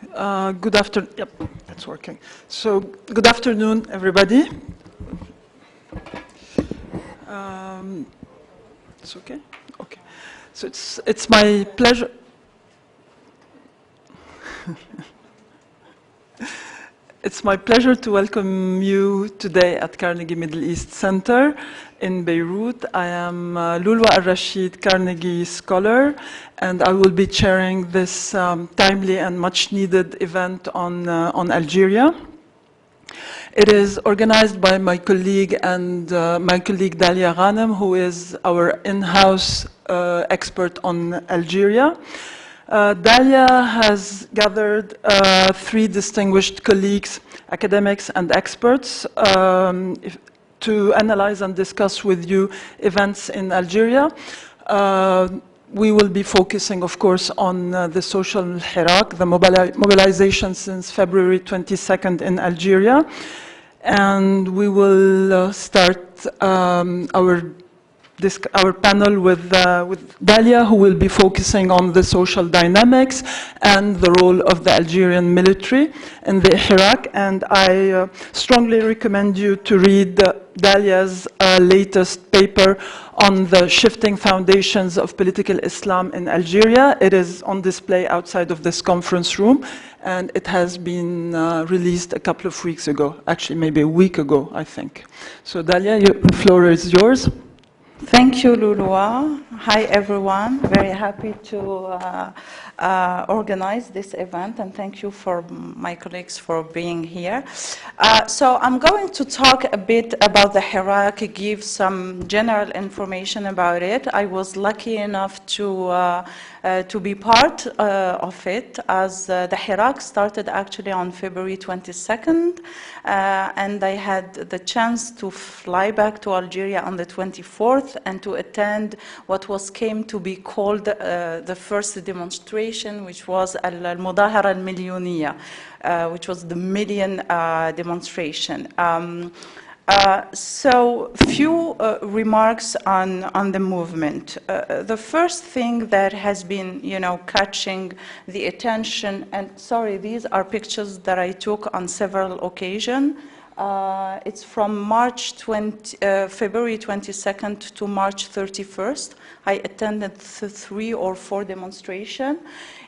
Good afternoon. Yep, it's working. So, good afternoon, everybody. It's okay. Okay. So it's my pleasure. It's my pleasure to welcome you today at Carnegie Middle East Center in Beirut. I am Lulwa Al-Rashid Carnegie Scholar, and I will be chairing this timely and much-needed event on Algeria. It is organized by my colleague Dalia Ghanem, who is our in-house expert on Algeria. Dalia has gathered three distinguished colleagues, academics and experts, to analyze and discuss with you events in Algeria. We will be focusing, of course, on the social hirak, the mobilization since February 22nd in Algeria. And we will start our panel with Dalia, who will be focusing on the social dynamics and the role of the Algerian military in the Hirak. And I strongly recommend you to read Dalia's latest paper on the shifting foundations of political Islam in Algeria. It is on display outside of this conference room, and it has been released a couple of weeks ago, actually maybe a week ago, I think. So Dalia, the floor is yours. Thank you, Lulwa. Hi, everyone. Very happy to organize this event, and thank you for my colleagues for being here. So I'm going to talk a bit about the Hirak, give some general information about it. I was lucky enough to be part of it, as the Hirak started actually on February 22nd, and I had the chance to fly back to Algeria on the 24th and to attend what came to be called the first demonstration, which was Al-Mudahara Al-Milyoniya, which was the million demonstration. So few remarks on the movement. The first thing that has been, catching the attention, and sorry, these are pictures that I took on several occasions. It's from February 22nd to March 31st. I attended 3 or 4 demonstrations,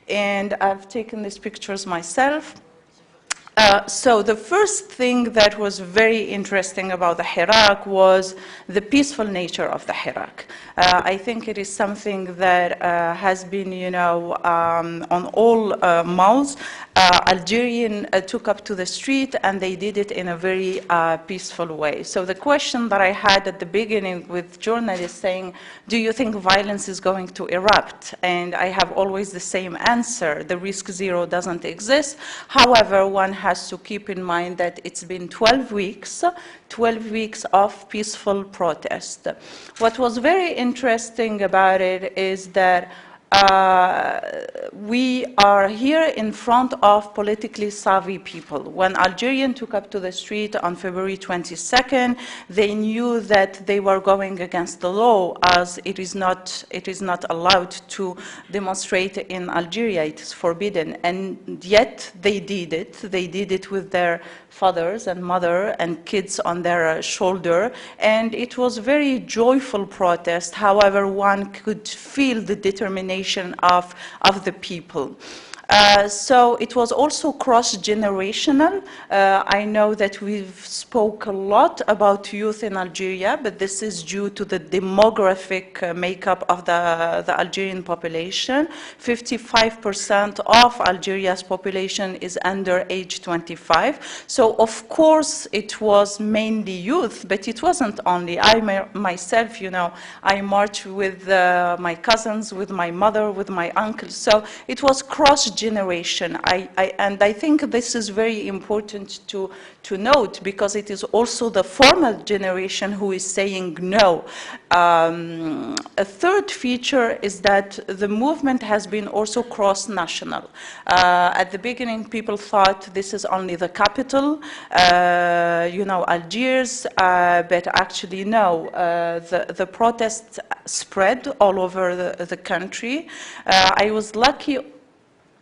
and I've taken these pictures myself. So the first thing that was very interesting about the Hirak was the peaceful nature of the Hirak. I think it is something that has been, on all mouths. Algerians took up to the street, and they did it in a very peaceful way. So the question that I had at the beginning with journalists saying, do you think violence is going to erupt? And I have always the same answer. The risk zero doesn't exist. However, one has to keep in mind that it's been 12 weeks of peaceful protest. What was very interesting about it is that we are here in front of politically savvy people. When Algerians took up to the street on February 22nd, they knew that they were going against the law, as it is not allowed to demonstrate in Algeria. It is forbidden, and yet they did it. They did it with their fathers and mother and kids on their shoulder, and it was very joyful protest. However, one could feel the determination of the people. So it was also cross-generational. I know that we've spoke a lot about youth in Algeria, but this is due to the demographic makeup of the Algerian population. 55% of Algeria's population is under age 25. So of course it was mainly youth, but it wasn't only. I myself, I marched with my cousins, with my mother, with my uncle. So it was cross-generation. And I think this is very important to note, because it is also the former generation who is saying no. A third feature is that the movement has been also cross-national. At the beginning, people thought this is only the capital, Algiers, but actually no. The protests spread all over the country. I was lucky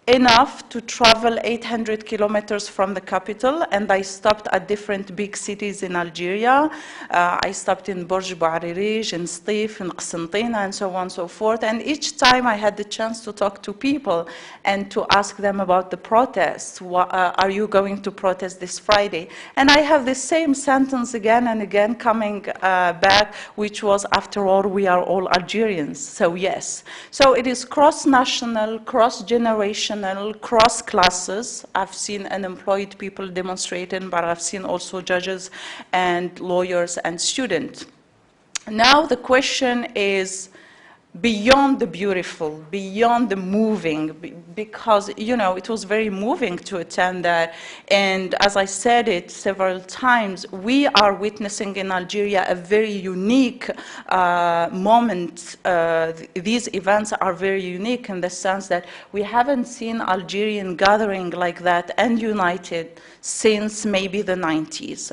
enough to travel 800 kilometers from the capital, and I stopped at different big cities in Algeria. I stopped in Borj Bouarerij, in Stif, in Qsentina, and so on and so forth. And each time I had the chance to talk to people and to ask them about the protests. Are you going to protest this Friday? And I have the same sentence again and again coming back, which was, after all, we are all Algerians. So yes. So it is cross-national, cross-generational, cross classes. I've seen unemployed people demonstrating, but I've seen also judges and lawyers and students. Now the question is beyond the beautiful, beyond the moving, because, you know, it was very moving to attend that. And as I said it several times, we are witnessing in Algeria a very unique moment. These events are very unique in the sense that we haven't seen Algerian gathering like that and united since maybe the 90s.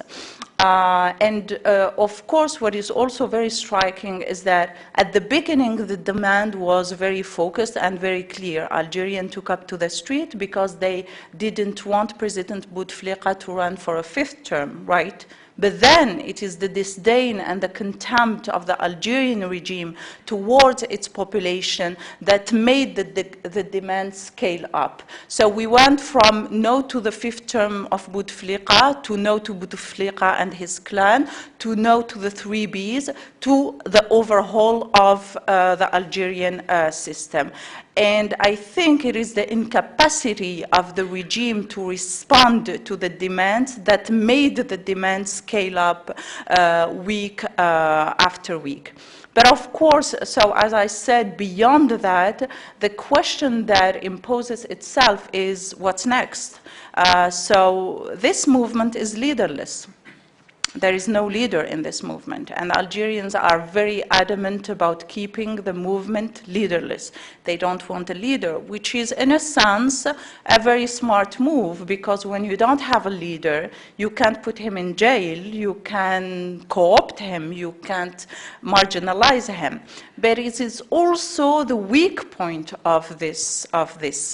Of course, what is also very striking is that at the beginning, the demand was very focused and very clear. Algerians took up to the street because they didn't want President Bouteflika to run for a 5th term, right? But then it is the disdain and the contempt of the Algerian regime towards its population that made the demand scale up. So we went from no to the 5th term of Bouteflika, to no to Bouteflika and his clan, to no to the 3 Bs, to the overhaul of the Algerian system. And I think it is the incapacity of the regime to respond to the demands that made the demands scale up week after week. But of course, so as I said, beyond that, the question that imposes itself is what's next? So this movement is leaderless. There is no leader in this movement, and Algerians are very adamant about keeping the movement leaderless. They don't want a leader, which is, in a sense, a very smart move, because when you don't have a leader, you can't put him in jail, you can co-opt him, you can't marginalize him. But it is also the weak point of this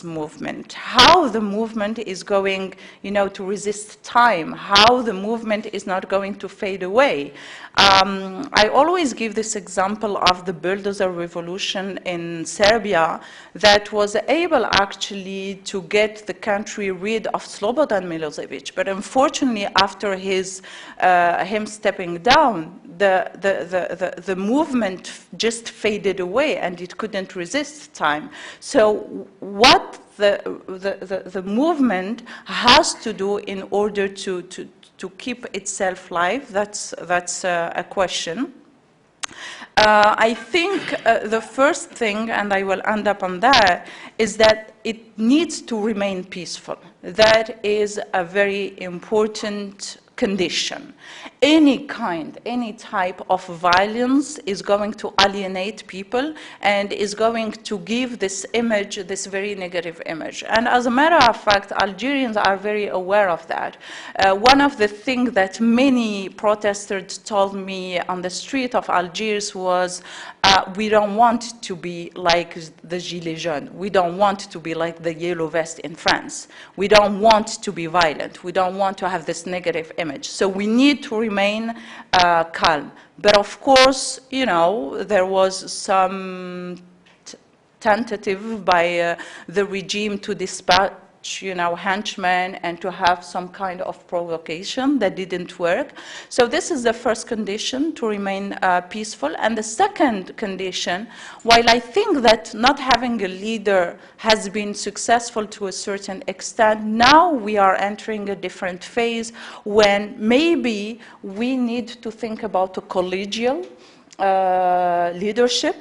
movement. How the movement is going, you know, to resist time, how the movement is not going to fade away. I always give this example of the bulldozer revolution in Serbia that was able actually to get the country rid of Slobodan Milosevic. But unfortunately, after him stepping down, the movement just faded away and it couldn't resist time. So what the movement has to do in order to keep itself alive, that's a question. I think the first thing, and I will end up on that, is that it needs to remain peaceful. That is a very important condition. Any type of violence is going to alienate people and is going to give this image, this very negative image. And as a matter of fact, Algerians are very aware of that. One of the things that many protesters told me on the street of Algiers was, we don't want to be like the Gilets jaunes. We don't want to be like the yellow vest in France. We don't want to be violent. We don't want to have this negative image. So we need to remain calm. But of course, you know, there was some tentative by the regime to dispatch, you know, henchmen and to have some kind of provocation that didn't work. So this is the first condition, to remain peaceful. And the second condition, while I think that not having a leader has been successful to a certain extent, now we are entering a different phase when maybe we need to think about a collegial leadership.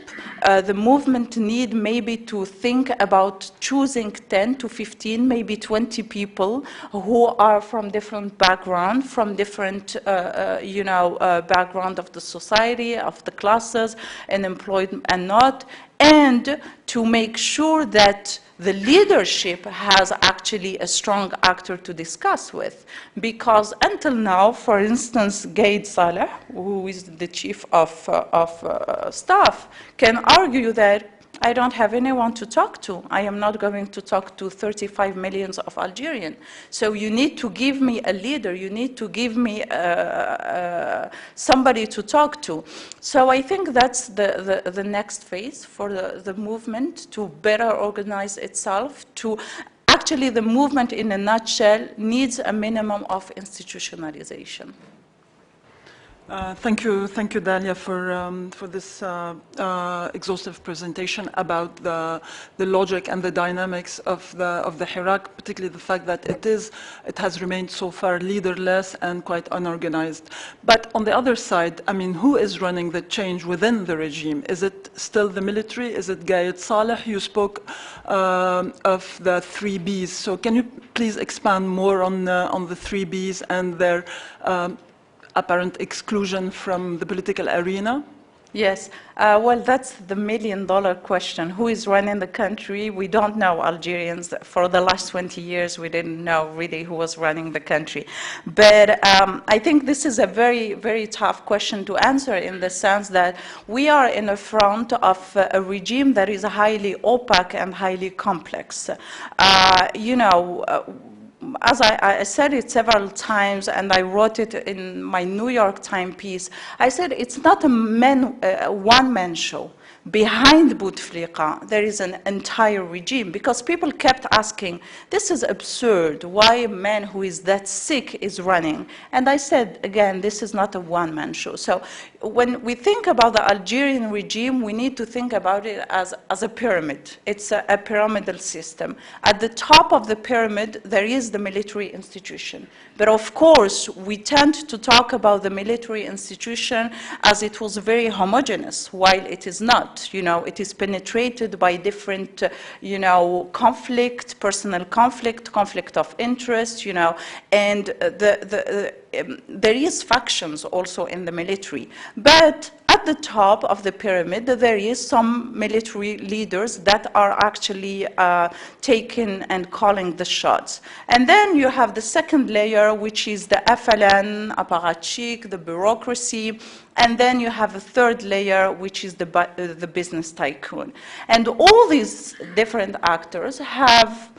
The movement need maybe to think about choosing 10 to 15, maybe 20 people who are from different backgrounds, from different, background of the society, of the classes, and employed and not, and to make sure that the leadership has actually a strong actor to discuss with. Because until now, for instance, Gaid Saleh, who is the chief of staff, can argue that I don't have anyone to talk to. I am not going to talk to 35 million of Algerians. So you need to give me a leader. You need to give me somebody to talk to. So I think that's the next phase for the movement to better organize itself. Actually, the movement in a nutshell needs a minimum of institutionalization. Thank you, Dalia, for this exhaustive presentation about the logic and the dynamics of the Hirak, particularly the fact that it has remained so far leaderless and quite unorganized. But on the other side, I mean, who is running the change within the regime? Is it still the military? Is it Gaid Saleh? You spoke of the 3 Bs. So can you please expand more on the 3 Bs and their apparent exclusion from the political arena? Yes, well, that's the million-dollar question. Who is running the country? We don't know. Algerians, for the last 20 years, we didn't know really who was running the country. But I think this is a very, very tough question to answer in the sense that we are in the front of a regime that is highly opaque and highly complex. As I said it several times, and I wrote it in my New York Times piece, I said it's not a one-man show. Behind Bouteflika, there is an entire regime, because people kept asking, this is absurd, why a man who is that sick is running? And I said, again, this is not a one-man show. So when we think about the Algerian regime, we need to think about it as a pyramid. It's a pyramidal system. At the top of the pyramid, there is the military institution. But of course, we tend to talk about the military institution as it was very homogeneous, while it is not. It is penetrated by different, conflict, personal conflict of interest, and there is factions also in the military. But at the top of the pyramid, there is some military leaders that are actually taking and calling the shots. And then you have the second layer, which is the FLN, apparatchik, the bureaucracy. And then you have a third layer, which is the business tycoon. And all these different actors have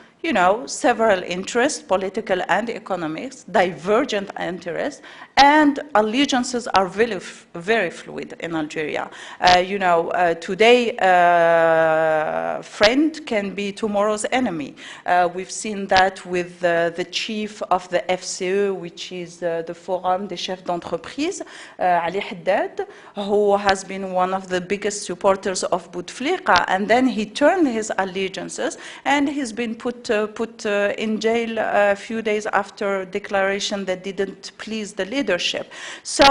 several interests, political and economic, divergent interests, and allegiances are very, very fluid in Algeria. Today, friend can be tomorrow's enemy. We've seen that with the chief of the FCE, which is the Forum des Chefs d'Entreprise, Ali Haddad, who has been one of the biggest supporters of Bouteflika, and then he turned his allegiances, and he's been put in jail a few days after declaration that didn't please the leadership. So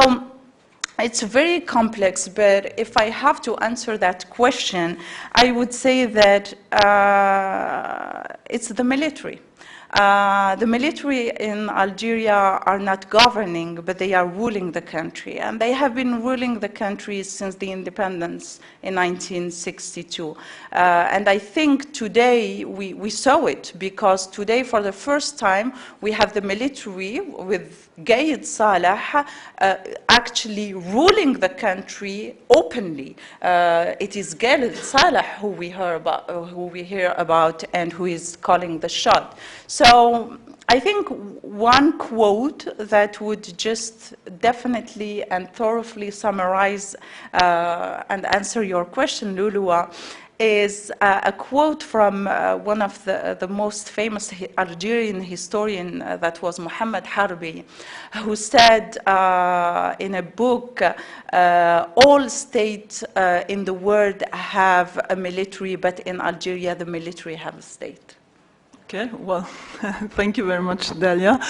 it's very complex, but if I have to answer that question, I would say that it's the military. The military in Algeria are not governing, but they are ruling the country. And they have been ruling the country since the independence in 1962. And I think today we saw it, because today, for the first time, we have the military with Gaid Saleh actually ruling the country openly. It is Gaid Saleh who we hear about and who is calling the shot. So I think one quote that would just definitely and thoroughly summarize and answer your question, Lulua, is a quote from one of the most famous Algerian historian, that was Muhammad Harbi, who said in a book, all states in the world have a military, but in Algeria the military have a state. Okay, well, thank you very much, Dalia.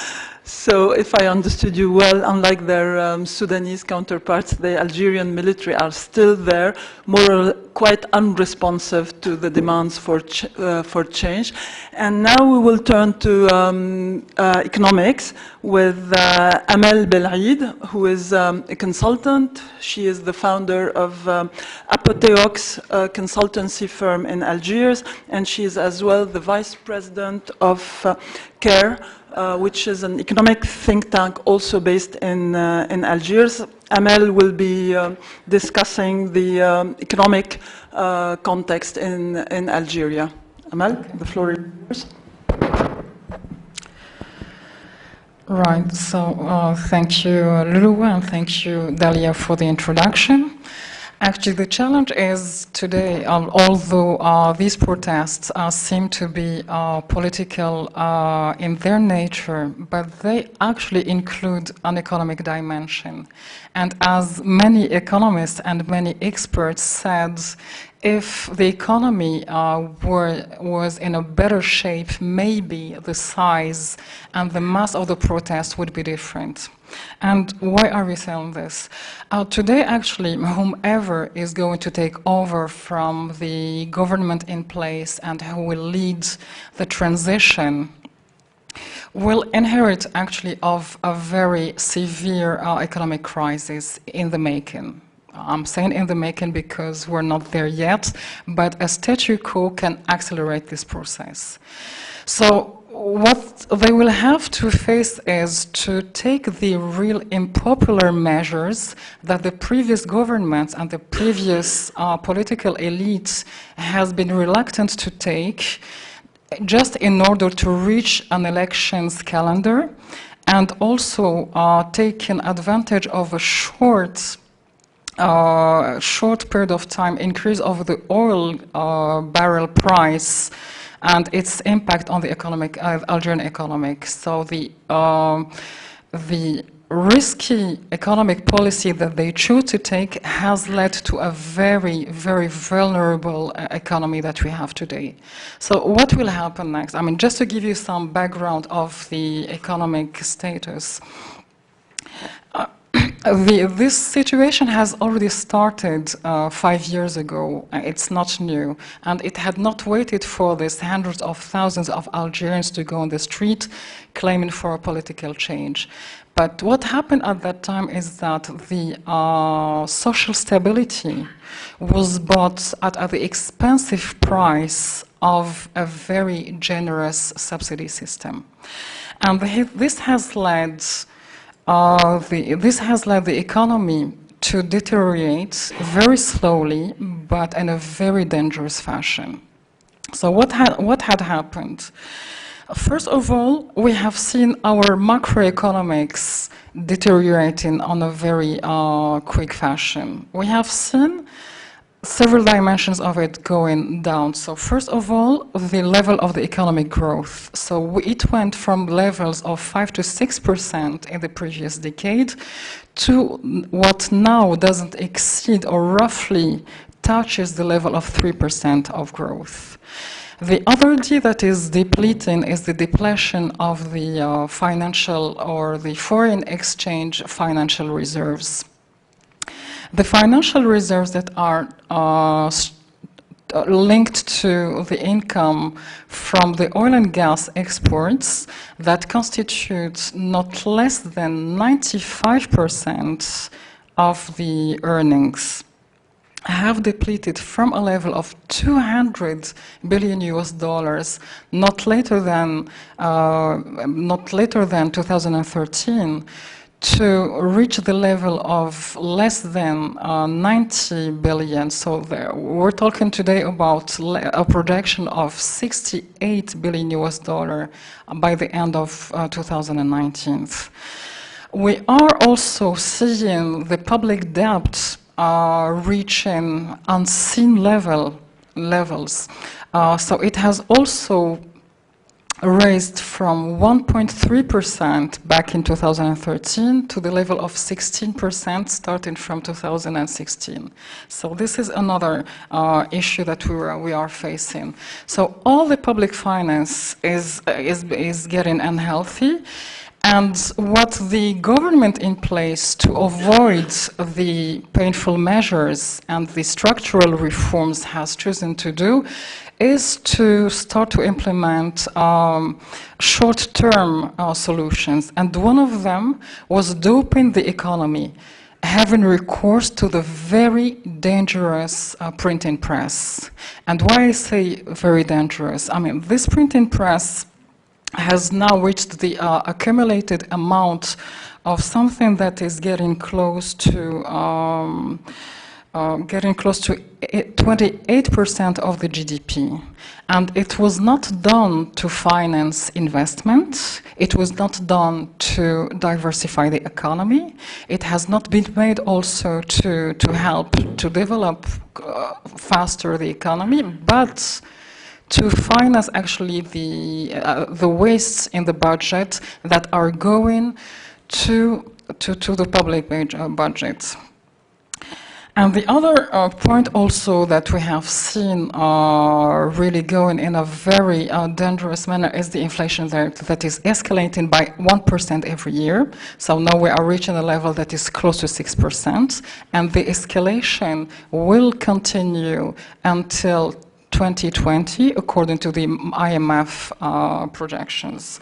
So if I understood you well, unlike their Sudanese counterparts, the Algerian military are still there, quite unresponsive to the demands for change. And now we will turn to economics with Amel Belaid, who is a consultant. She is the founder of Apotheox, a consultancy firm in Algiers, and she is as well the vice president of CARE, which is an economic think tank also based in Algiers. Amel will be discussing the economic context in Algeria. Amel, the floor is yours. Right, so thank you, Lulu, and thank you, Dalia, for the introduction. Actually, the challenge is today, although these protests seem to be political in their nature, but they actually include an economic dimension. And as many economists and many experts said, if the economy was in a better shape, maybe the size and the mass of the protest would be different. And why are we saying this? Today, actually, whomever is going to take over from the government in place and who will lead the transition will inherit actually of a very severe economic crisis in the making. I'm saying in the making because we're not there yet, but a statu quo can accelerate this process. So what they will have to face is to take the real unpopular measures that the previous governments and the previous political elites has been reluctant to take, just in order to reach an elections calendar, and also taking advantage of a short period of time increase of the oil barrel price and its impact on the economic, Algerian economic. So the risky economic policy that they choose to take has led to a very, very vulnerable economy that we have today. So what will happen next? I mean, just to give you some background of the economic status. This situation has already started 5 years ago. It's not new. And it had not waited for this hundreds of thousands of Algerians to go on the street claiming for a political change. But what happened at that time is that the social stability was bought at the expensive price of a very generous subsidy system. And this has led the economy to deteriorate very slowly, but in a very dangerous fashion. So what had happened? First of all, we have seen our macroeconomics deteriorating on a very quick fashion. We have seen several dimensions of it going down. So first of all, the level of the economic growth. So it went from levels of 5 to 6% in the previous decade to what now doesn't exceed or roughly touches the level of 3% of growth. The other D that is depleting is the depletion of the financial or the foreign exchange financial reserves. The financial reserves that are linked to the income from the oil and gas exports that constitute not less than 95% of the earnings have depleted from a level of 200 billion US dollars not later than 2013 to reach the level of less than 90 billion. So we're talking today about a projection of 68 billion US dollar by the end of 2019. We are also seeing the public debt reaching unseen levels. So it has also raised from 1.3% back in 2013 to the level of 16% starting from 2016. So this is another issue that we are facing. So all the public finance is getting unhealthy. And what the government in place to avoid the painful measures and the structural reforms has chosen to do is to start to implement short-term solutions. And one of them was doping the economy, having recourse to the very dangerous printing press. And why I say very dangerous? I mean, this printing press has now reached the accumulated amount of something that is getting close to 28% of the GDP. And it was not done to finance investment. It was not done to diversify the economy. It has not been made also to help to develop faster the economy, but to finance actually the wastes in the budget that are going to the public budget. And the other point also that we have seen really going in a very dangerous manner is the inflation that is escalating by 1% every year. So now we are reaching a level that is close to 6%, and the escalation will continue until 2020, according to the IMF projections.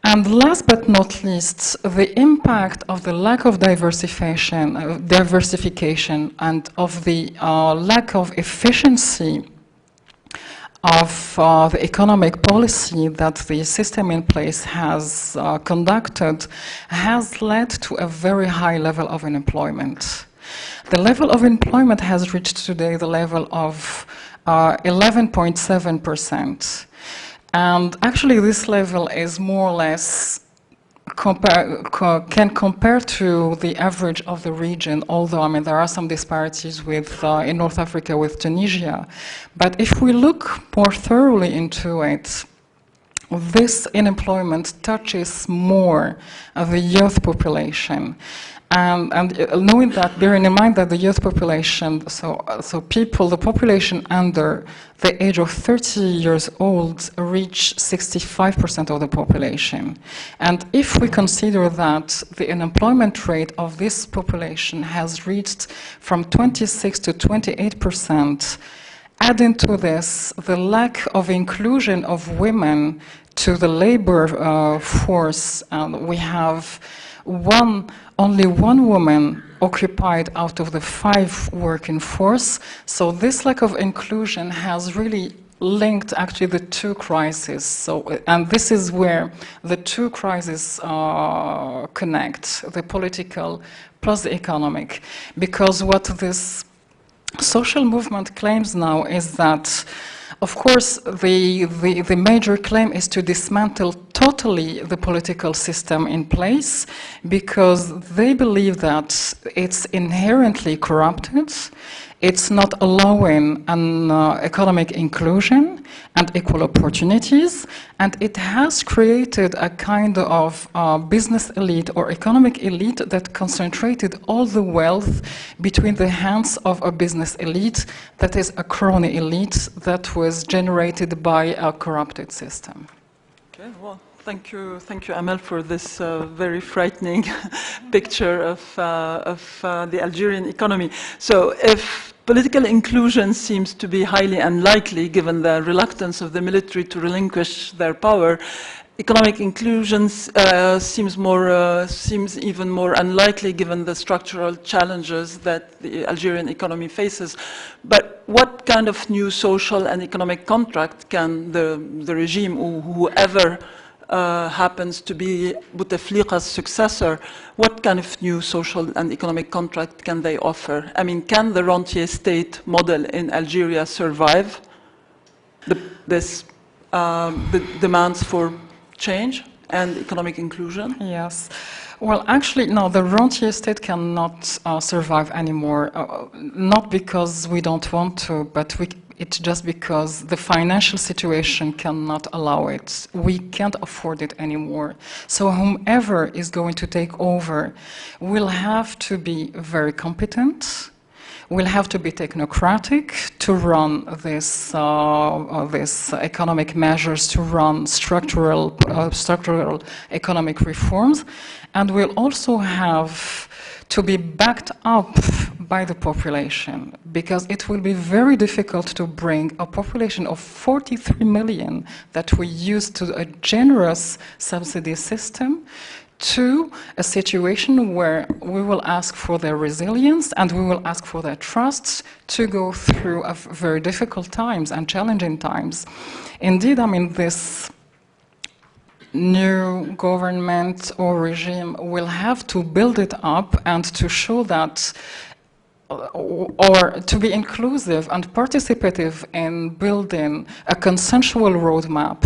And last but not least, the impact of the lack of diversification and of the lack of efficiency of the economic policy that the system in place has conducted has led to a very high level of unemployment. The level of employment has reached today the level of 11.7%. And actually this level is more or less can compare to the average of the region, although I mean there are some disparities with in North Africa with Tunisia. But if we look more thoroughly into it, this unemployment touches more of the youth population. And knowing that, bearing in mind that the youth population, so the population under the age of 30 years old reach 65% of the population. And if we consider that the unemployment rate of this population has reached from 26 to 28%, adding to this the lack of inclusion of women to the labor force, we have only one woman occupied out of the 5 working force. So this lack of inclusion has really linked actually the two crises. So, and this is where the two crises connect, the political plus the economic. Because what this social movement claims now is that, of course, the major claim is to dismantle totally the political system in place, because they believe that it's inherently corrupted, it's not allowing an economic inclusion and equal opportunities, and it has created a kind of business elite or economic elite that concentrated all the wealth between the hands of a business elite that is a crony elite that was generated by a corrupted system. Okay, well, thank you, Amel, for this very frightening picture of the Algerian economy. So, if political inclusion seems to be highly unlikely, given the reluctance of the military to relinquish their power, economic inclusion seems even more unlikely, given the structural challenges that the Algerian economy faces. But what kind of new social and economic contract can the regime, or whoever happens to be Bouteflika's successor, what kind of new social and economic contract can they offer? I mean, can the rentier state model in Algeria survive the demands for change and economic inclusion? Yes. Well, actually, no, the rentier state cannot survive anymore, not because we don't want to, but it's just because the financial situation cannot allow it. We can't afford it anymore. So whomever is going to take over will have to be very competent, will have to be technocratic to run this economic measures, to run structural economic reforms, and will also have to be backed up by the population, because it will be very difficult to bring a population of 43 million that we use to a generous subsidy system to a situation where we will ask for their resilience and we will ask for their trust to go through very difficult times and challenging times. Indeed, I mean, new government or regime will have to build it up and to show that or to be inclusive and participative in building a consensual roadmap.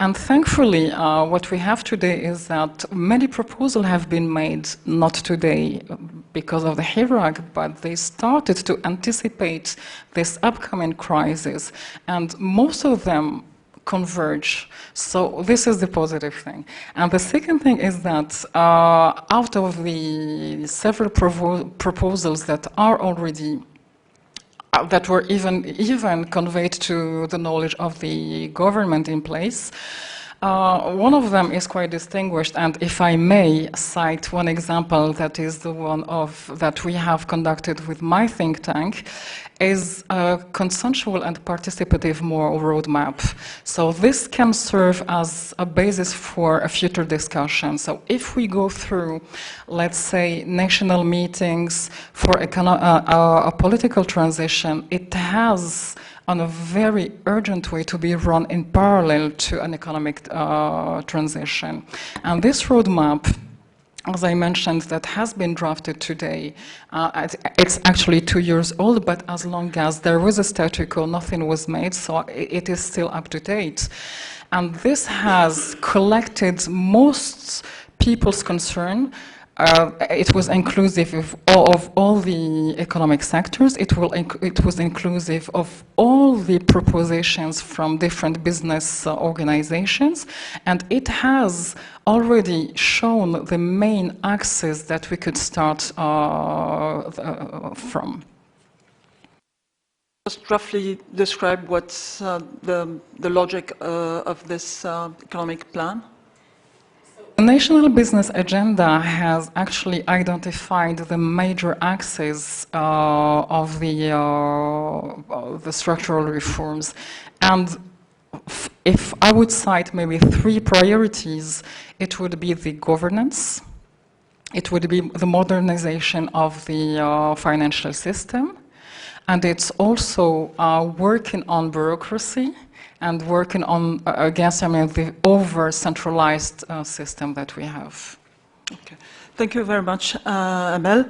And thankfully, what we have today is that many proposals have been made, not today because of the Iraq, but they started to anticipate this upcoming crisis. And most of them converge. So this is the positive thing. And the second thing is that out of the several proposals that are already that were even conveyed to the knowledge of the government in place, one of them is quite distinguished, and if I may cite one example, that is the one that we have conducted with my think tank, is a consensual and participative moral roadmap. So this can serve as a basis for a future discussion. So if we go through, let's say, national meetings for a political transition, it has on a very urgent way to be run in parallel to an economic transition. And this roadmap, as I mentioned, that has been drafted today, it's actually 2 years old, but as long as there was a statu quo, nothing was made, so it is still up to date. And this has collected most people's concern. It was inclusive of all the economic sectors. It was inclusive of all the propositions from different business organizations, and it has already shown the main axes that we could start from. Just roughly describe what's the logic of this economic plan. The National Business Agenda has actually identified the major axes of the structural reforms. And if I would cite maybe 3 priorities, it would be the governance, it would be the modernization of the financial system, and it's also working on bureaucracy, and working on against the over-centralized system that we have. Okay, thank you very much, Amel.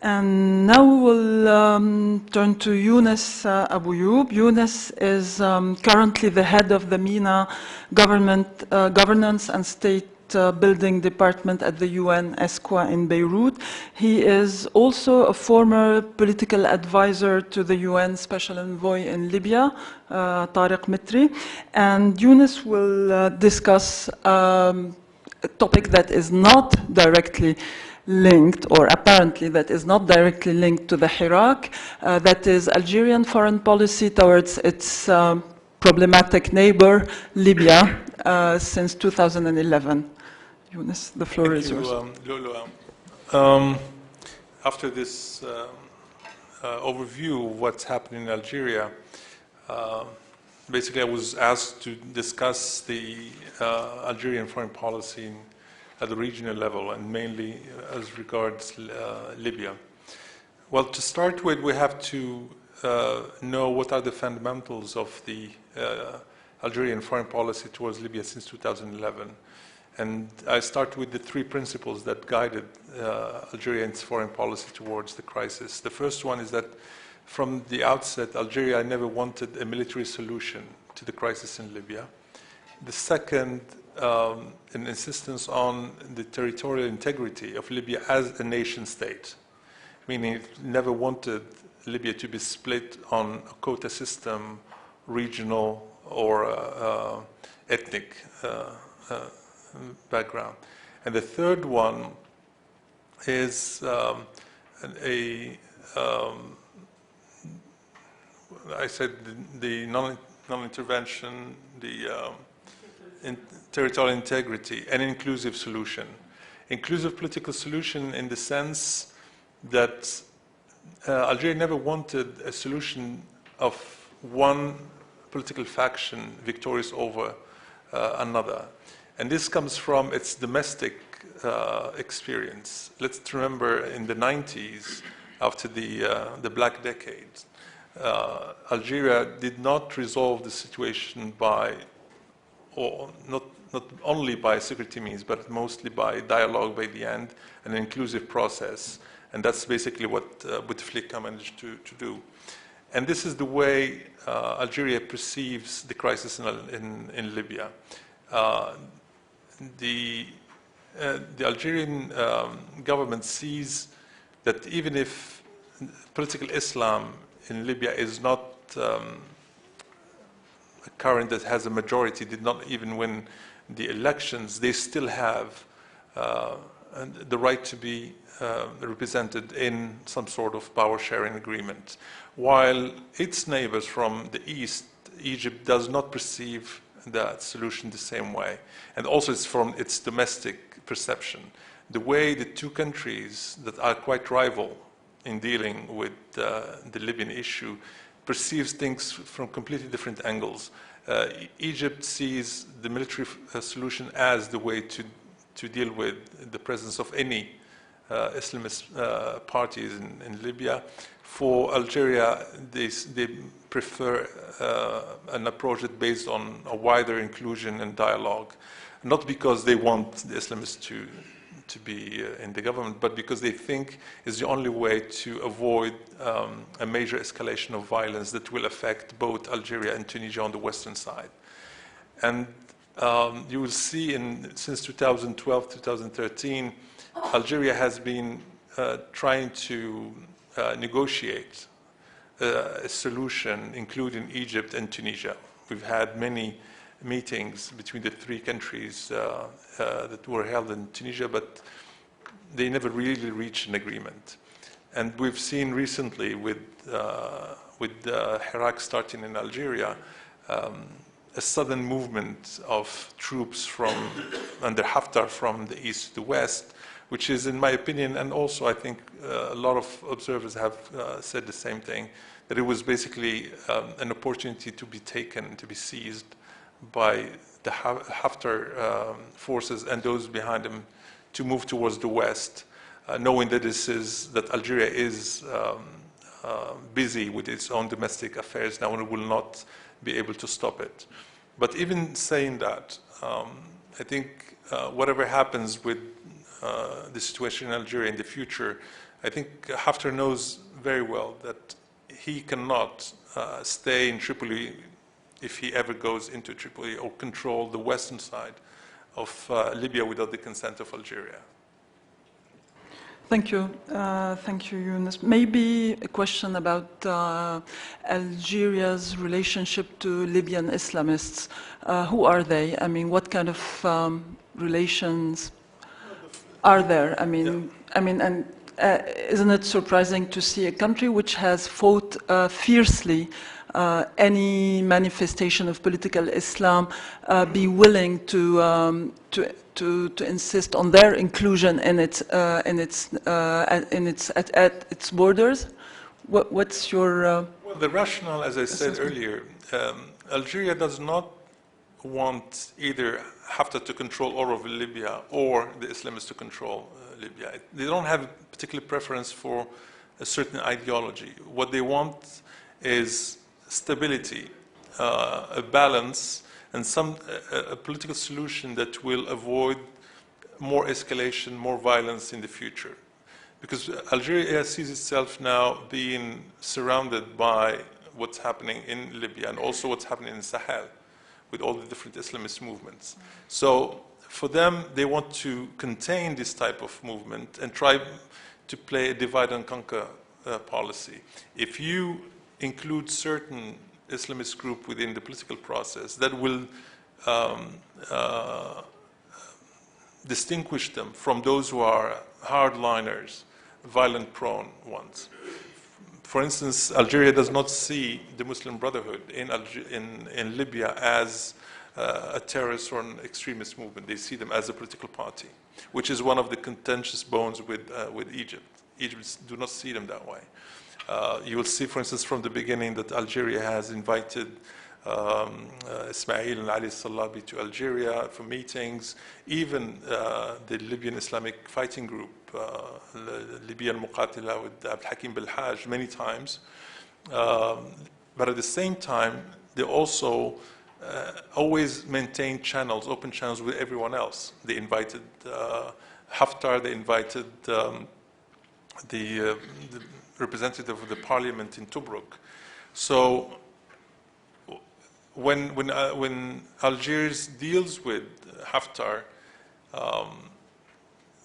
And now we will turn to Younes Abouyoub. Younes is currently the head of the MENA Governance and State Building Department at the UN ESCWA in Beirut. He is also a former political advisor to the UN Special Envoy in Libya, Tariq Mitri. And Younes will discuss a topic that is not directly linked, or apparently that is not directly linked to the Iraq, that is Algerian foreign policy towards its problematic neighbor, Libya, since 2011. Younes, the floor is yours. Lulu. After this overview of what's happening in Algeria, basically I was asked to discuss the Algerian foreign policy at the regional level, and mainly as regards Libya. Well, to start with, we have to know what are the fundamentals of the Algerian foreign policy towards Libya since 2011. And I start with the 3 principles that guided Algeria's foreign policy towards the crisis. The first one is that from the outset, Algeria never wanted a military solution to the crisis in Libya. The second, an insistence on the territorial integrity of Libya as a nation state, meaning it never wanted Libya to be split on a quota system, regional or ethnic background. And the third one is I said the non-intervention, the territorial integrity, and inclusive solution. Inclusive political solution in the sense that Algeria never wanted a solution of one political faction victorious over another. And this comes from its domestic experience. Let's remember in the 90s, after the Black Decade, Algeria did not resolve the situation by, or not not only by security means, but mostly by dialogue by the end, an inclusive process. And that's basically what Bouteflika managed to do. And this is the way Algeria perceives the crisis in Libya. The Algerian government sees that even if political Islam in Libya is not a current that has a majority, did not even win the elections, they still have the right to be represented in some sort of power-sharing agreement. While its neighbors from the east, Egypt, does not perceive that solution the same way. And also it's from its domestic perception. The way the two countries that are quite rival in dealing with the Libyan issue perceives things from completely different angles. Egypt sees the military solution as the way to deal with the presence of any Islamist parties in Libya. For Algeria, they prefer an approach that's based on a wider inclusion and dialogue, not because they want the Islamists to be in the government, but because they think is the only way to avoid a major escalation of violence that will affect both Algeria and Tunisia on the western side. And you will see since 2012, 2013, Algeria has been trying to negotiate a solution, including Egypt and Tunisia. We've had many meetings between the three countries that were held in Tunisia, but they never really reached an agreement. And we've seen recently with Hirak starting in Algeria, a sudden movement of troops from under Haftar from the east to the west, which is, in my opinion, and also I think a lot of observers have said the same thing, that it was basically an opportunity to be taken, to be seized by the Haftar forces and those behind them to move towards the west, knowing that Algeria is busy with its own domestic affairs now and will not be able to stop it. But even saying that, I think whatever happens with the situation in Algeria in the future, I think Haftar knows very well that he cannot stay in Tripoli if he ever goes into Tripoli or control the western side of Libya without the consent of Algeria. Thank you. Thank you, Yunus. Maybe a question about Algeria's relationship to Libyan Islamists. Who are they? I mean, what kind of relations are there? I mean, and isn't it surprising to see a country which has fought fiercely any manifestation of political Islam be willing to insist on their inclusion in its at its borders? What's your? Well, the rationale, as I said earlier, Algeria does not want either Haftar to control all of Libya or the Islamists to control Libya. They don't have a particular preference for a certain ideology. What they want is stability, a balance, and a political solution that will avoid more escalation, more violence in the future. Because Algeria sees itself now being surrounded by what's happening in Libya and also what's happening in Sahel with all the different Islamist movements. So for them, they want to contain this type of movement and try to play a divide and conquer policy. If you include certain Islamist group within the political process, that will distinguish them from those who are hardliners, violent-prone ones. For instance, Algeria does not see the Muslim Brotherhood in Libya as a terrorist or an extremist movement. They see them as a political party, which is one of the contentious bones with Egypt. Egypt do not see them that way. You will see, for instance, from the beginning that Algeria has invited Ismail and Ali Salabi to Algeria for meetings. Even the Libyan Islamic Fighting Group, Libyan Muqatila with Abd Hakim Belhaj, many times. But at the same time, they also always maintained channels, open channels with everyone else. They invited Haftar, they invited the representative of the parliament in Tobruk. So when Algiers deals with Haftar,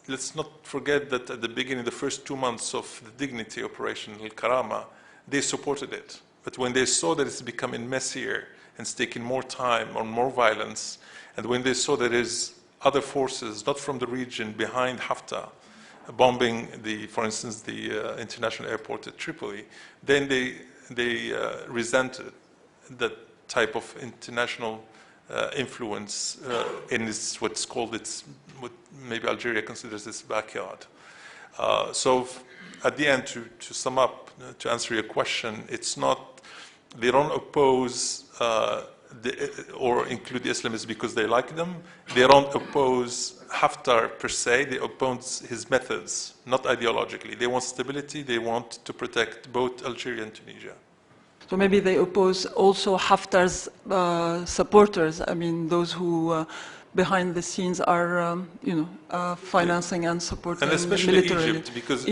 let's not forget that at the beginning, the first 2 months of the Dignity Operation, Al-Karama, they supported it. But when they saw that it's becoming messier and it's taking more time or more violence, and when they saw that there's other forces, not from the region, behind Haftar, bombing, for instance, the international airport at Tripoli, then they resented that type of international influence in what's called what maybe Algeria considers its backyard. So at the end, to sum up, to answer your question, it's not, they don't oppose or include the Islamists because they like them. They don't oppose Haftar per se, they oppose his methods, not ideologically. They want stability, they want to protect both Algeria and Tunisia. So maybe they oppose also Haftar's supporters, I mean, those who behind the scenes are, financing and supporting and especially militarily. Egypt, because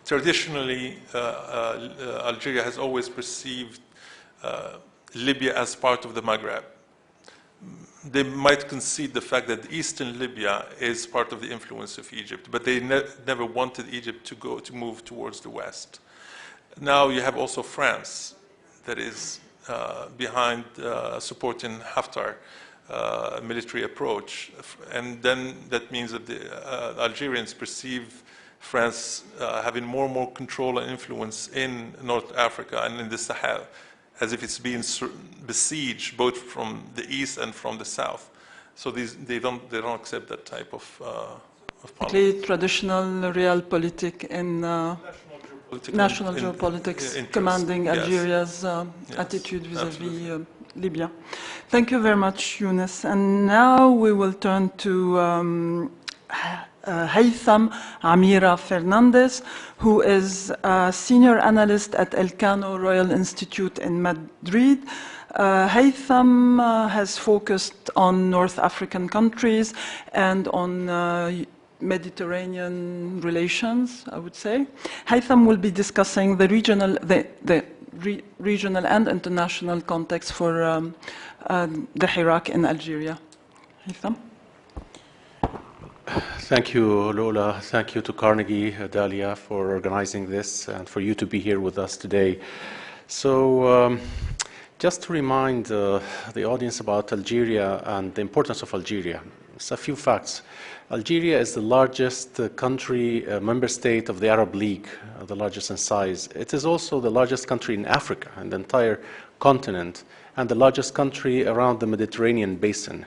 traditionally Algeria has always perceived Libya as part of the Maghreb. They might concede the fact that eastern Libya is part of the influence of Egypt, but they never wanted Egypt to move towards the west. Now you have also France that is behind supporting Haftar military approach, and then that means that the Algerians perceive France having more and more control and influence in North Africa and in the Sahel, as if it's being besieged both from the east and from the south. So they don't accept that type of policy. Traditional realpolitik in national geopolitics, commanding Algeria's attitude vis-à-vis Libya. Thank you very much, Yunus. And now we will turn to Haytham Amira Fernandez, who is a senior analyst at Elcano Royal Institute in Madrid. Haytham has focused on North African countries and on Mediterranean relations, I would say. Haytham will be discussing the regional and international context for the Hirak in Algeria. Haytham. Thank you, Lola. Thank you to Carnegie, Dalia, for organizing this and for you to be here with us today. So just to remind the audience about Algeria and the importance of Algeria, it's a few facts. Algeria is the largest country, member state of the Arab League, the largest in size. It is also the largest country in Africa, and the entire continent, and the largest country around the Mediterranean basin.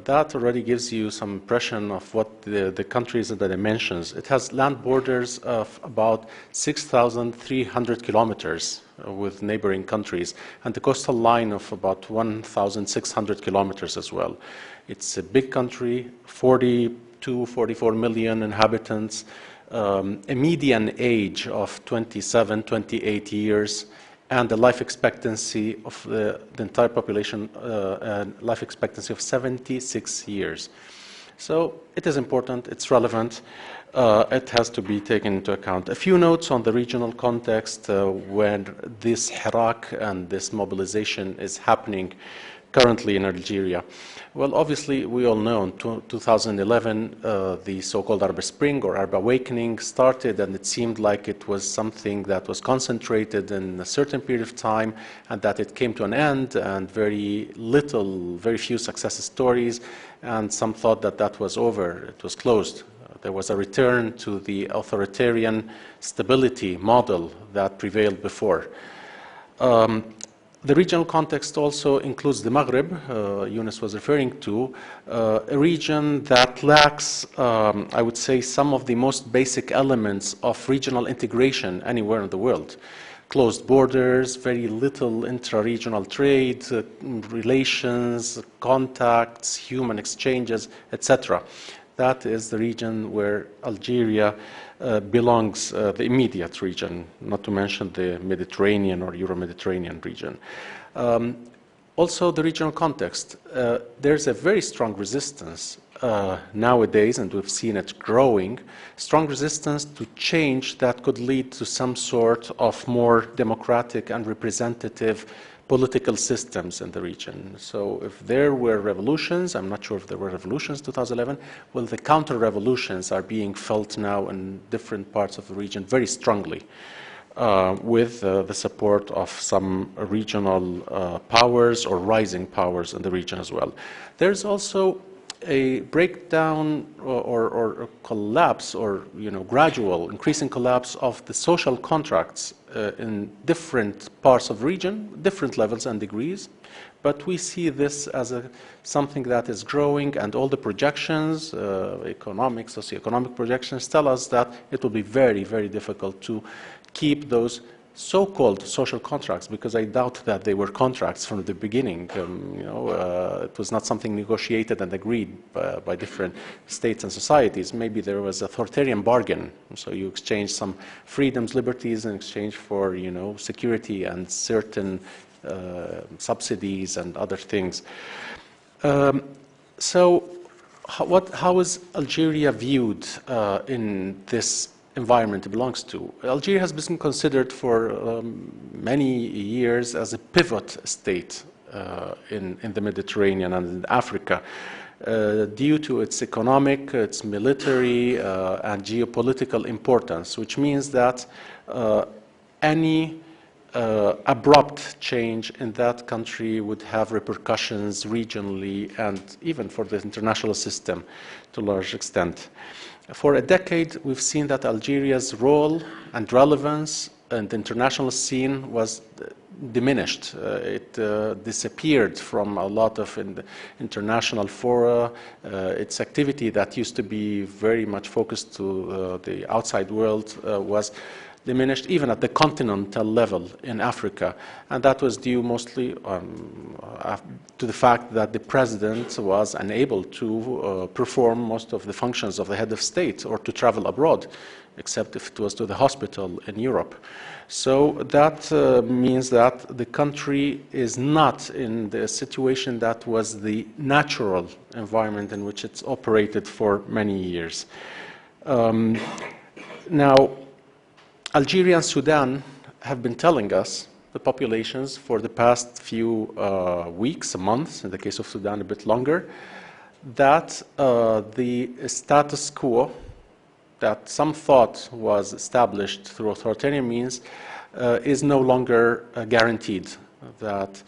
That already gives you some impression of what the countries and the dimensions. It has land borders of about 6,300 kilometers with neighboring countries, and the coastal line of about 1,600 kilometers as well. It's a big country, 42, 44 million inhabitants, a median age of 27, 28 years, and the life expectancy of the entire population, life expectancy of 76 years. So it is important, it's relevant, it has to be taken into account. A few notes on the regional context where this Hirak and this mobilization is happening currently in Algeria. Well, obviously, we all know in 2011, the so-called Arab Spring or Arab Awakening started, and it seemed like it was something that was concentrated in a certain period of time, and that it came to an end, and very few success stories, and some thought that that was over, it was closed. There was a return to the authoritarian stability model that prevailed before. The regional context also includes the Maghreb, Yunus was referring to, a region that lacks, I would say, some of the most basic elements of regional integration anywhere in the world. Closed borders, very little intra-regional trade, relations, contacts, human exchanges, etc. That is the region where Algeria belongs, the immediate region, not to mention the Mediterranean or Euro-Mediterranean region. Also, the regional context. There's a very strong resistance nowadays, and we've seen it growing, strong resistance to change that could lead to some sort of more democratic and representative political systems in the region. So if there were revolutions, I'm not sure if there were revolutions in 2011, well, the counter-revolutions are being felt now in different parts of the region very strongly. With the support of some regional powers or rising powers in the region as well. There's also a breakdown or a collapse or gradual increasing collapse of the social contracts in different parts of the region, different levels and degrees. But we see this as something that is growing, and all the projections, economic, socioeconomic projections, tell us that it will be very, very difficult to keep those so-called social contracts, because I doubt that they were contracts from the beginning. It was not something negotiated and agreed by different states and societies. Maybe there was an authoritarian bargain, so you exchange some freedoms, liberties in exchange for security and certain subsidies and other things. So how is Algeria viewed in this environment it belongs to? Algeria has been considered for many years as a pivot state in the Mediterranean and in Africa due to its economic, its military, and geopolitical importance, which means that any abrupt change in that country would have repercussions regionally and even for the international system to a large extent. For a decade, we've seen that Algeria's role and relevance in the international scene was diminished. It disappeared from a lot of international fora. Its activity that used to be very much focused to the outside world was diminished even at the continental level in Africa. And that was due mostly to the fact that the president was unable to perform most of the functions of the head of state or to travel abroad, except if it was to the hospital in Europe. So that means that the country is not in the situation that was the natural environment in which it's operated for many years. Now, Algeria and Sudan have been telling us, the populations, for the past few weeks, months, in the case of Sudan a bit longer, that the status quo that some thought was established through authoritarian means is no longer guaranteed. That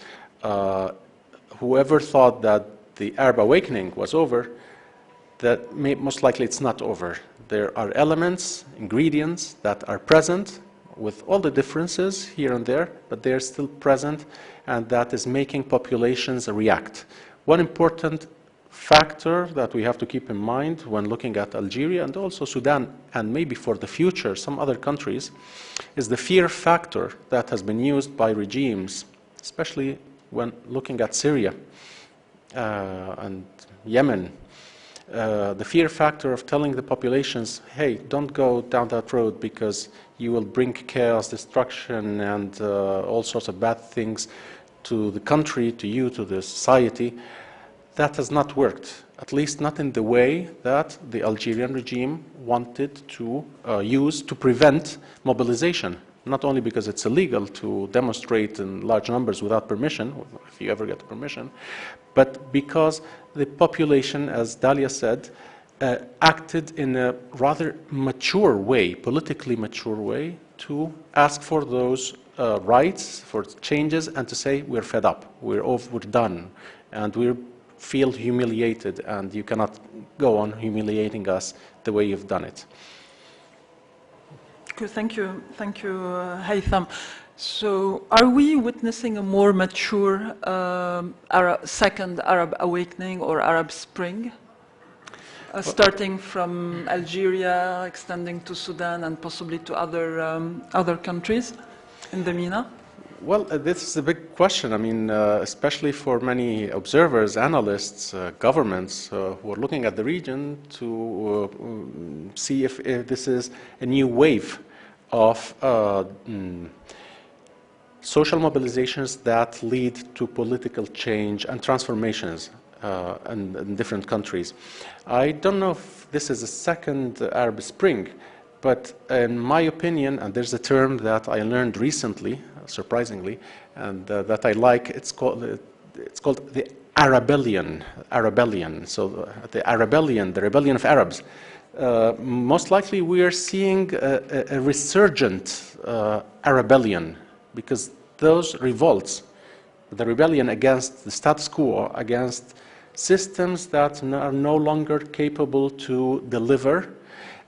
whoever thought that the Arab awakening was over, that most likely it's not over. There are elements, ingredients that are present with all the differences here and there, but they're still present, and that is making populations react. One important factor that we have to keep in mind when looking at Algeria and also Sudan, and maybe for the future some other countries, is the fear factor that has been used by regimes, especially when looking at Syria and Yemen. The fear factor of telling the populations, hey, don't go down that road because you will bring chaos, destruction, and all sorts of bad things to the country, to you, to the society. That has not worked, at least not in the way that the Algerian regime wanted to use to prevent mobilization. Not only because it's illegal to demonstrate in large numbers without permission, if you ever get permission, but because the population, as Dalia said, acted in a rather mature way, politically mature way, to ask for those rights, for changes, and to say, we're fed up, we're done, and we feel humiliated, and you cannot go on humiliating us the way you've done it. Okay, thank you, Haytham. So, are we witnessing a more mature second Arab awakening or Arab Spring, starting from Algeria, extending to Sudan, and possibly to other countries in the MENA? Well, this is a big question. I mean, especially for many observers, analysts, governments who are looking at the region to see if this is a new wave of social mobilizations that lead to political change and transformations in different countries. I don't know if this is a second Arab Spring, but in my opinion, and there's a term that I learned recently, surprisingly, and that I like, it's called the Arabellion. So the Arabellion, the rebellion of Arabs. Most likely we are seeing a resurgent Arabellion, because those revolts, the rebellion against the status quo, against systems that are no longer capable to deliver,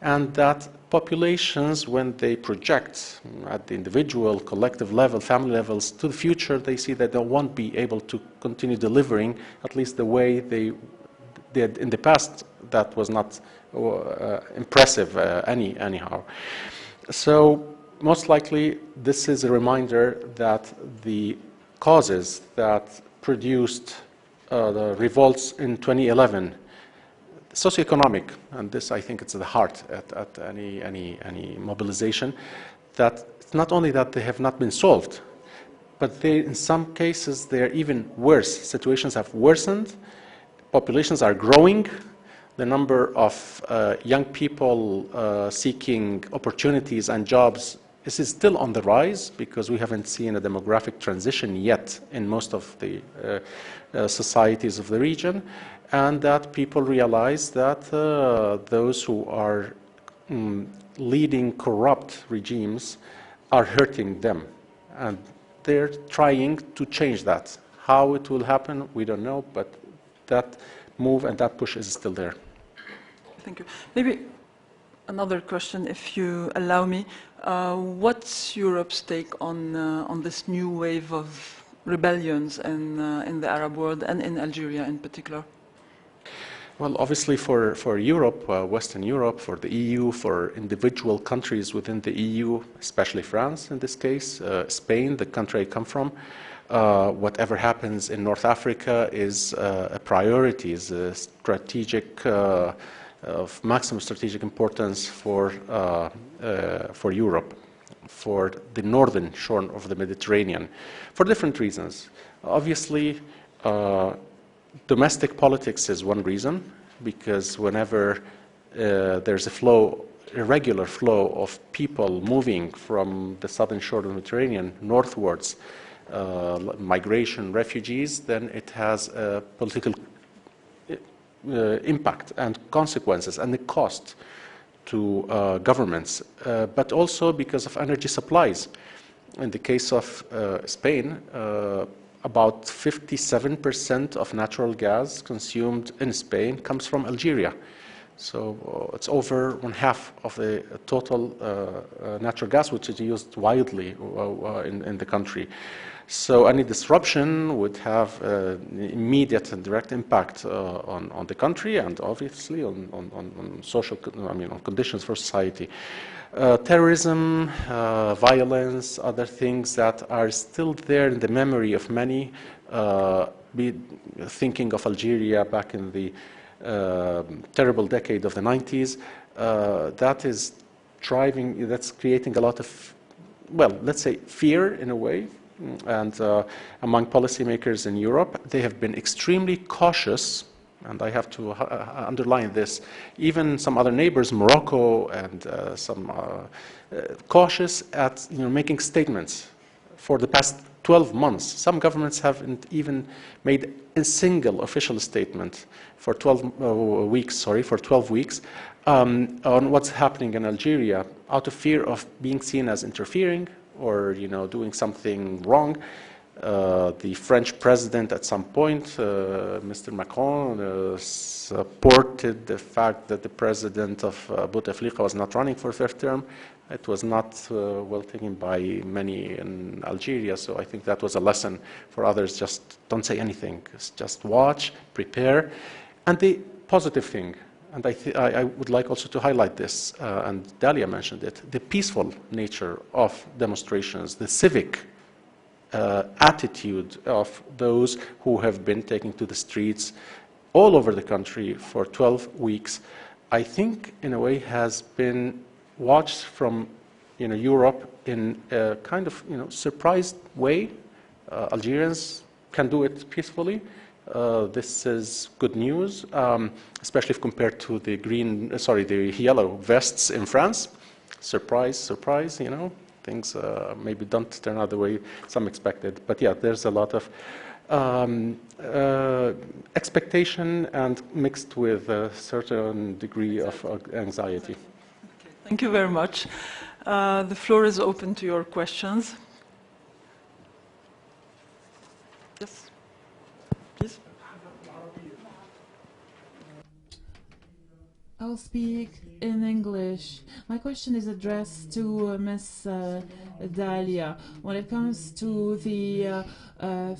and that populations, when they project at the individual, collective level, family levels to the future, they see that they won't be able to continue delivering, at least the way they did in the past. That was not impressive anyhow. So most likely this is a reminder that the causes that produced the revolts in 2011, socioeconomic, and this I think it's at the heart at any mobilization, that it's not only that they have not been solved, but they, in some cases, they are even worse. Situations have worsened, populations are growing, the number of young people seeking opportunities and jobs is still on the rise, because we haven't seen a demographic transition yet in most of the societies of the region, and that people realize that those who are leading corrupt regimes are hurting them, and they're trying to change that. How it will happen, we don't know, but that move and that push is still there. Thank you. Maybe another question, if you allow me. What's Europe's take on this new wave of rebellions in the Arab world and in Algeria in particular? Well, obviously for Europe, Western Europe, for the EU, for individual countries within the EU, especially France in this case, Spain, the country I come from, whatever happens in North Africa is a priority, is a strategic, of maximum strategic importance for Europe, for the northern shore of the Mediterranean, for different reasons. Obviously, domestic politics is one reason, because whenever there's a flow, irregular flow of people moving from the southern shore of the Mediterranean northwards, migration, refugees, then it has a political impact and consequences and the cost to governments, but also because of energy supplies. In the case of Spain, about 57% of natural gas consumed in Spain comes from Algeria. So it's over 1/2 of the total natural gas which is used widely in the country. So any disruption would have immediate and direct impact on the country, and obviously on social, on conditions for society. Terrorism, violence, other things that are still there in the memory of many, thinking of Algeria back in the terrible decade of the 90s, that is driving, that's creating a lot of, well, let's say fear in a way. And among policymakers in Europe, they have been extremely cautious, and I have to underline this. Even some other neighbors, Morocco and some cautious at making statements for the past 12 months. Some governments haven't even made a single official statement for 12 weeks, on what's happening in Algeria, out of fear of being seen as interfering or doing something wrong. The French president at some point, Mr. Macron, supported the fact that the president of Bouteflika was not running for third term. It was not well taken by many in Algeria, so I think that was a lesson for others. Just don't say anything, just watch, prepare. And the positive thing, and I would like also to highlight this, and Dalia mentioned it, the peaceful nature of demonstrations, the civic attitude of those who have been taking to the streets all over the country for 12 weeks, I think in a way has been watched from Europe in a kind of surprised way. Algerians can do it peacefully. This is good news, especially if compared to the yellow vests in France. Surprise, surprise, things maybe don't turn out the way some expected. But yeah, there's a lot of expectation and mixed with a certain degree of anxiety. Okay, thank you very much. The floor is open to your questions. Yes, please. I'll speak in English. My question is addressed to Ms. Dalia. When it comes to the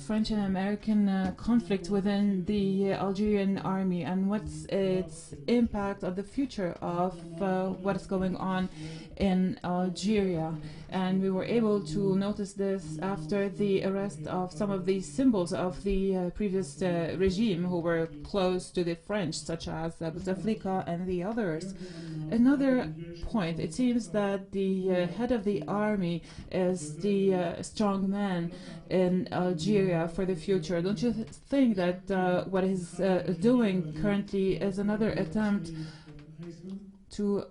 French and American conflict within the Algerian army and what's its impact on the future of what is going on in Algeria. And we were able to notice this after the arrest of some of the symbols of the previous regime who were close to the French, such as Bouteflika and the others. Another point, it seems that the head of the army is the strong man in Algeria for the future. Don't you think that what he's doing currently is another attempt to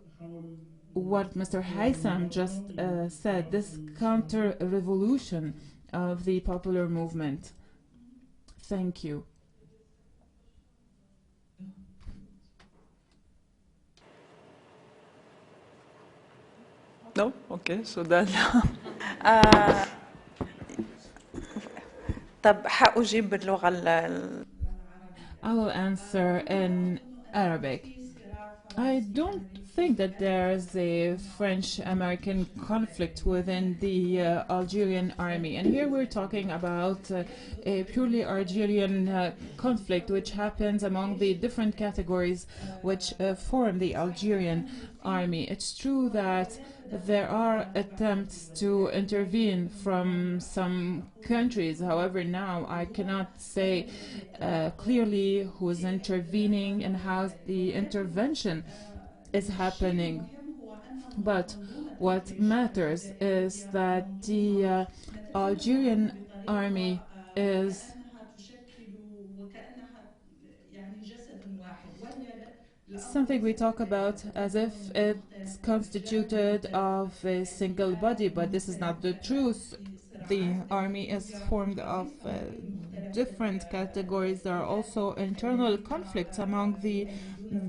what Mr. Haytham just said, this counter-revolution of the popular movement? Thank you. No? Okay, so Dalia. طب حأجيب باللغة I will answer in Arabic. I don't think that there's a French-American conflict within the Algerian army. And here we're talking about a purely Algerian conflict which happens among the different categories which form the Algerian army. It's true that there are attempts to intervene from some countries. However, now I cannot say clearly who's intervening and how the intervention is happening. But what matters is that the Algerian army is something we talk about as if it's constituted of a single body, but this is not the truth. The army is formed of different categories. There are also internal conflicts among the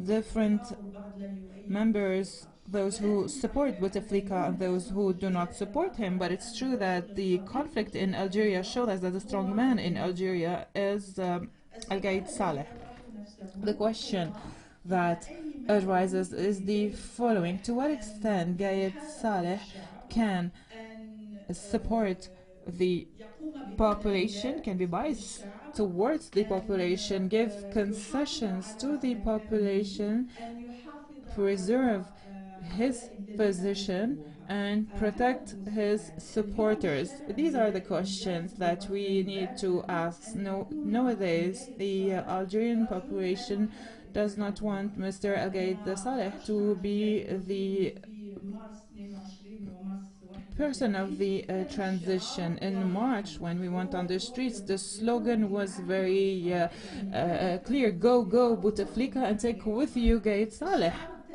different members, those who support Bouteflika and those who do not support him. But it's true that the conflict in Algeria showed us that the strong man in Algeria is Al-Gaid Saleh. The question that arises is the following: to what extent Gaid Saleh can support the population, can be biased towards the population, give concessions to the population, preserve his position and protect his supporters? These are the questions that we need to ask. Nowadays, the Algerian population does not want Mr. Al-Gaid Saleh to be the person of the transition. In March, when we went on the streets, the slogan was very clear: go, go, Bouteflika, and take with you Gaid Saleh.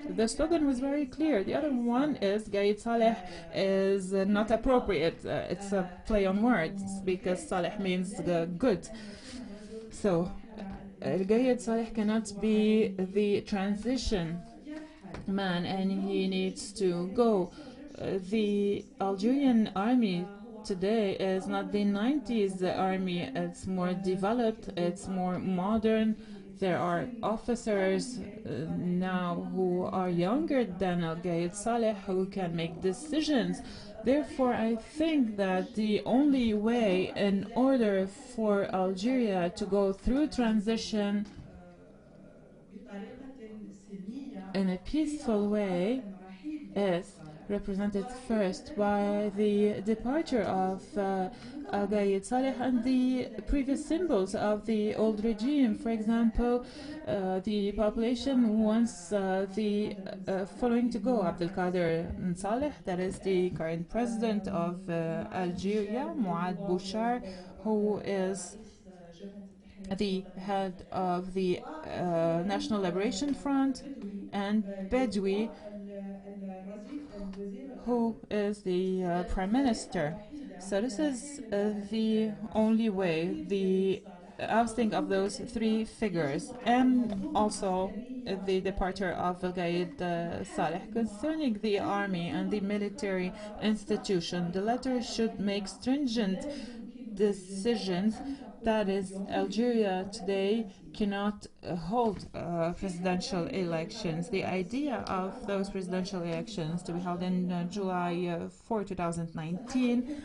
The slogan was very clear. The other one is Gaid Saleh is not appropriate. It's a play on words because Saleh means good. So Gaid Saleh cannot be the transition man, and he needs to go. The Algerian army today is not the 90s army. It's more developed, it's more modern. There are officers now who are younger than Al-Gaid Saleh who can make decisions. Therefore, I think that the only way in order for Algeria to go through transition in a peaceful way is represented first by the departure of Gaid Saleh and the previous symbols of the old regime. For example, the population wants the following to go: Abdelkader Saleh, that is the current president of Algeria; Muad Bouchar, who is the head of the National Liberation Front; and Bedoui, who is the prime minister. So this is the only way, the ousting of those three figures, and also the departure of Gaid Saleh. Concerning the army and the military institution, the latter should make stringent decisions. That is, Algeria today cannot hold presidential elections. The idea of those presidential elections to be held in July 4, 2019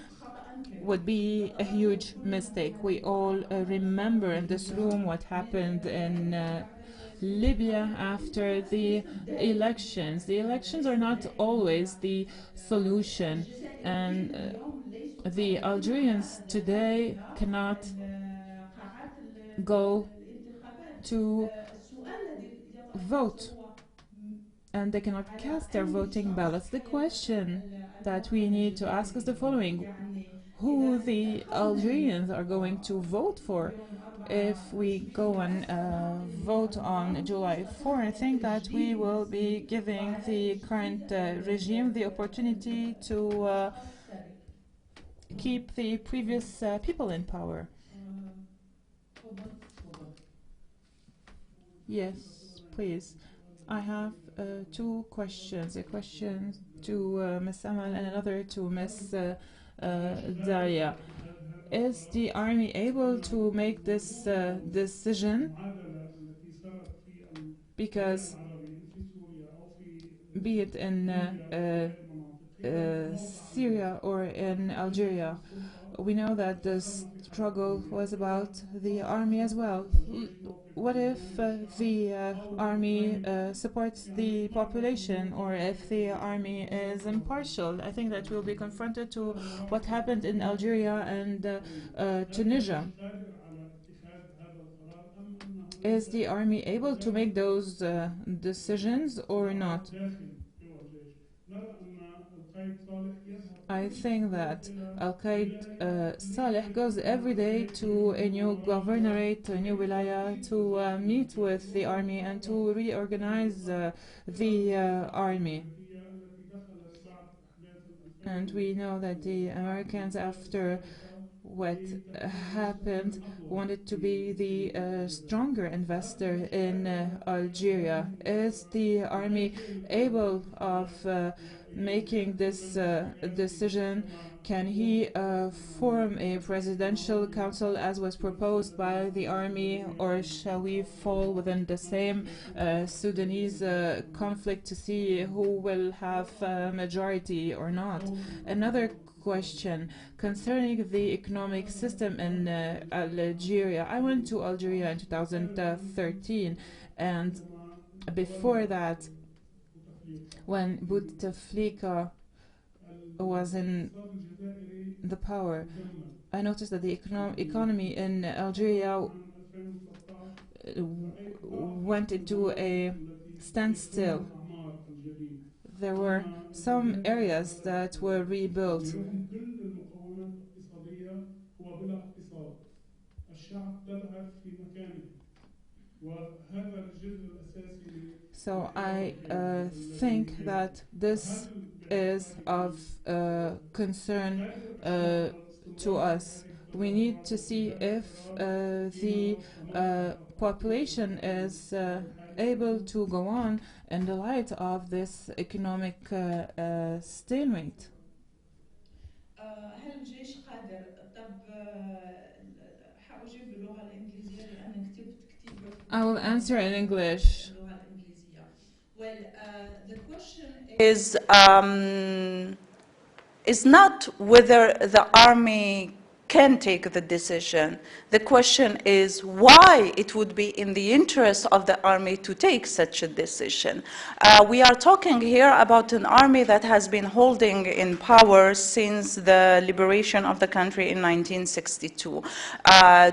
would be a huge mistake. We all remember in this room what happened in Libya after the elections. The elections are not always the solution, and the Algerians today cannot go to vote, and they cannot cast their voting ballots. The question that we need to ask is the following: who the Algerians are going to vote for? If we go and vote on July 4, I think that we will be giving the current regime the opportunity to keep the previous people in power. Yes, please. I have two questions. A question to Ms. Amal and another to Ms. Daria. Is the army able to make this decision? Because be it in Syria or in Algeria, we know that the struggle was about the army as well. What if the army supports the population, or if the army is impartial? I think that we'll be confronted to what happened in Algeria and Tunisia. Is the army able to make those decisions or not? I think that Al-Qaid Saleh goes every day to a new governorate, a new wilaya, to meet with the army and to reorganize the army. And we know that the Americans, after what happened, wanted to be the stronger investor in Algeria. Is the army able of making this decision? Can he form a presidential council as was proposed by the army, or shall we fall within the same Sudanese conflict to see who will have majority or not? Another question concerning the economic system in Algeria. I went to Algeria in 2013, and before that, when Bouteflika was in the power, I noticed that the economy in Algeria went into a standstill. There were some areas that were rebuilt. So I think that this is of concern to us. We need to see if the population is able to go on in the light of this economic stalemate. هل الجيش قادر؟ طب حأجيب باللغة الإنجليزية لأن كتبت كتيبة. I will answer in English. باللغة الإنجليزية. Well, the question Is not whether the army can take the decision. The question is why it would be in the interest of the army to take such a decision. We are talking here about an army that has been holding in power since the liberation of the country in 1962.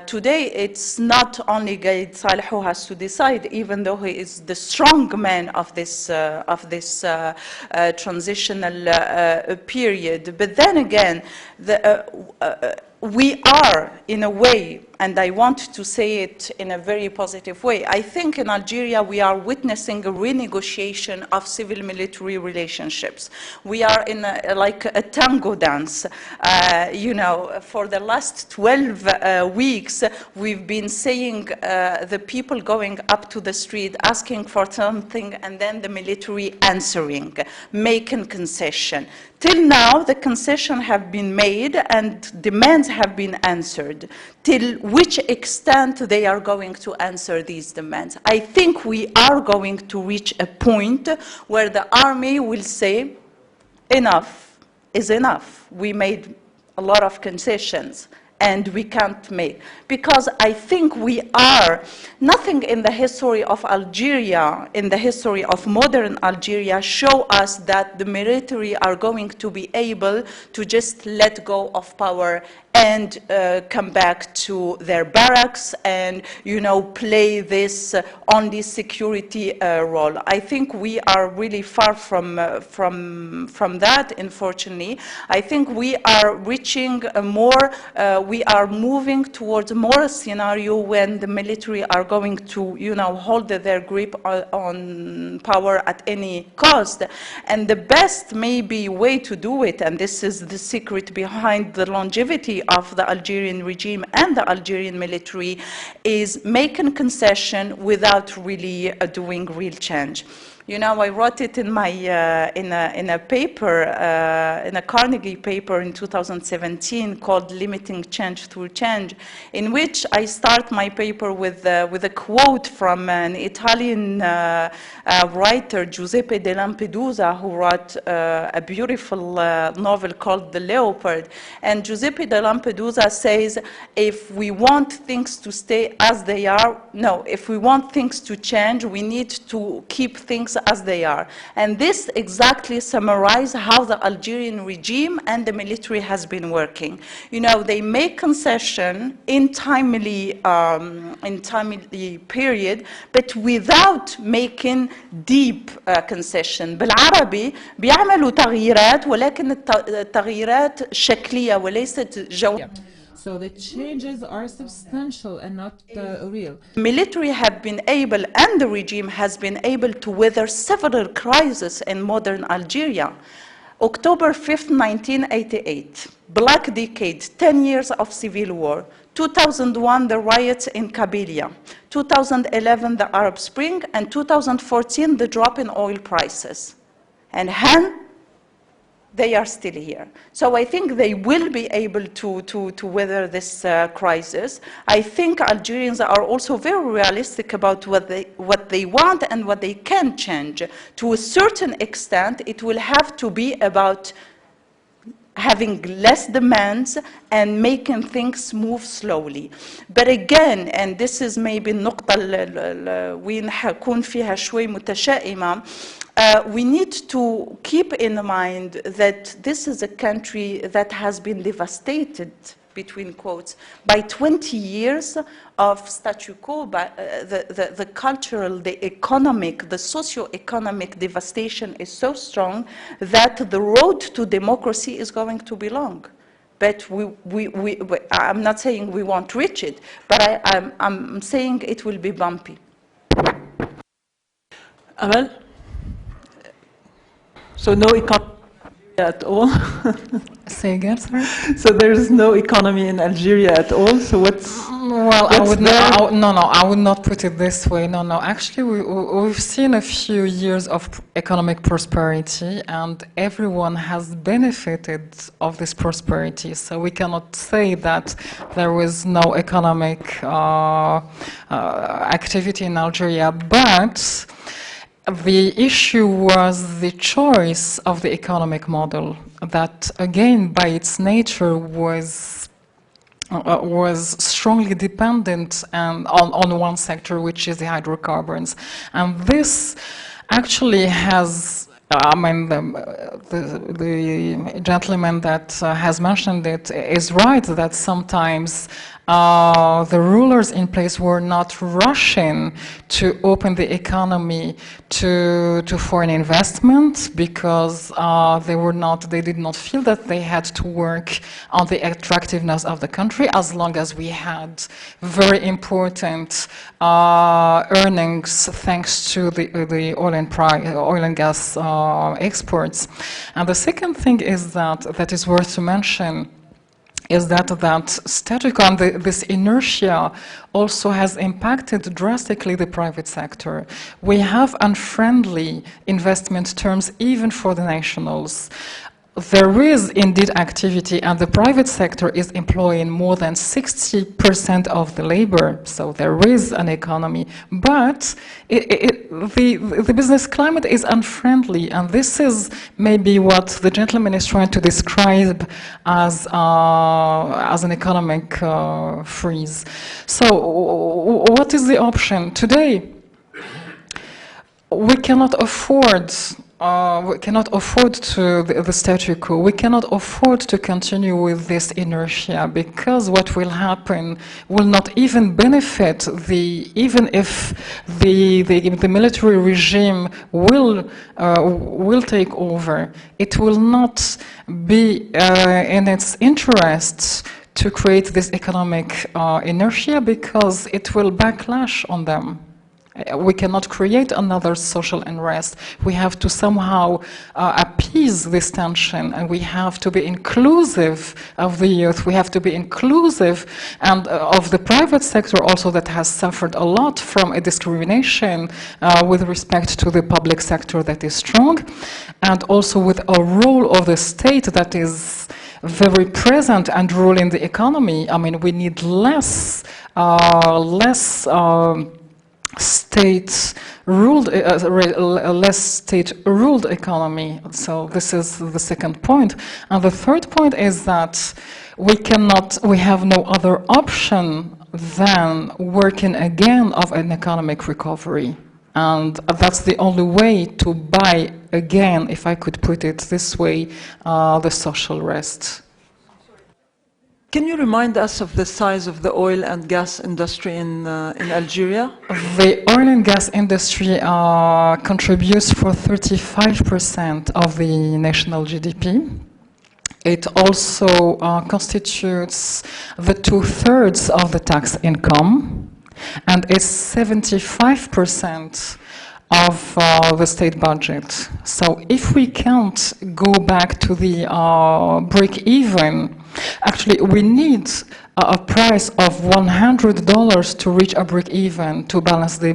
Today, it's not only Gaid Saleh who has to decide, even though he is the strong man of this transitional period. But then again, we are, in a way, and I want to say it in a very positive way, I think in Algeria we are witnessing a renegotiation of civil-military relationships. We are in like a tango dance. You know, for the last 12 weeks, we've been seeing the people going up to the street asking for something and then the military answering, making concession. Till now, the concessions have been made and demands have been answered. Till which extent they are going to answer these demands? I think we are going to reach a point where the army will say, enough is enough. We made a lot of concessions and we can't make. Because I think we are, nothing in the history of Algeria, in the history of modern Algeria, show us that the military are going to be able to just let go of power and come back to their barracks and, you know, play this only security role. I think we are really far from that, unfortunately. I think we are reaching a more, we are moving towards more a scenario when the military are going to, you know, hold their grip on power at any cost. And the best maybe way to do it, and this is the secret behind the longevity of the Algerian regime and the Algerian military, is making concession without really doing real change. You know, I wrote it in my in a paper, in a Carnegie paper in 2017 called "Limiting Change Through Change," in which I start my paper with a quote from an Italian writer, Giuseppe de Lampedusa, who wrote a beautiful novel called "The Leopard." And Giuseppe de Lampedusa says, "If we want things to stay as they are, no, if we want things to change, we need to keep things as they are." And this exactly summarizes how the Algerian regime and the military has been working. You know, they make concession in timely period, but without making deep concession. بالعربي بيعملوا تغييرات ولكن التغييرات شكلية وليست جوهرية. So the changes are substantial and not real. Military have been able, and the regime has been able to weather several crises in modern Algeria. October 5th, 1988, Black Decade, 10 years of civil war. 2001, the riots in Kabylia. 2011, the Arab Spring. And 2014, the drop in oil prices. And they are still here. So I think they will be able to weather this crisis. I think Algerians are also very realistic about what they want and what they can change. To a certain extent, it will have to be about having less demands and making things move slowly. But again, and this is maybe النقطة وين حكون فيها شوي متشائمة, we need to keep in mind that this is a country that has been devastated, between quotes, by 20 years of statu quo, by the cultural, the economic, the socio-economic devastation is so strong that the road to democracy is going to be long. But I'm not saying we won't reach it, but I'm saying it will be bumpy. Amal? So no economy at all? Say again, sorry? So there's no economy in Algeria at all? So what's... Well, I would not, I would not put it this way. No. Actually, we've seen a few years of economic prosperity, and everyone has benefited of this prosperity. So we cannot say that there was no economic activity in Algeria. But the issue was the choice of the economic model that, again, by its nature was was strongly dependent on one sector, which is the hydrocarbons. And this actually has, I mean, the gentleman that has mentioned it is right that sometimes the rulers in place were not rushing to open the economy to foreign investment because they did not feel that they had to work on the attractiveness of the country as long as we had very important earnings thanks to the oil and gas exports. And the second thing is that is worth to mention is that status quo and this inertia also has impacted drastically the private sector. We have unfriendly investment terms even for the nationals. There is indeed activity, and the private sector is employing more than 60% of the labor, so there is an economy. But the business climate is unfriendly, and this is maybe what the gentleman is trying to describe as an economic freeze. So, what is the option? Today, we cannot afford to the statu quo. We cannot afford to continue with this inertia because what will happen will not even benefit even if the military regime will take over. It will not be in its interests to create this economic inertia because it will backlash on them. We cannot create another social unrest. We have to somehow appease this tension, and we have to be inclusive of the youth. We have to be inclusive and of the private sector also that has suffered a lot from a discrimination with respect to the public sector that is strong, and also with a role of the state that is very present and ruling the economy. I mean, we need less state-ruled economy. So this is the second point. And the third point is that we have no other option than working again of an economic recovery. And that's the only way to buy again, if I could put it this way, the social rest. Can you remind us of the size of the oil and gas industry in Algeria? The oil and gas industry contributes for 35% of the national GDP. It also constitutes the 2/3 of the tax income, and it's 75% of the state budget. So if we can't go back to the break-even, actually we need a price of $100 to reach a break-even to balance the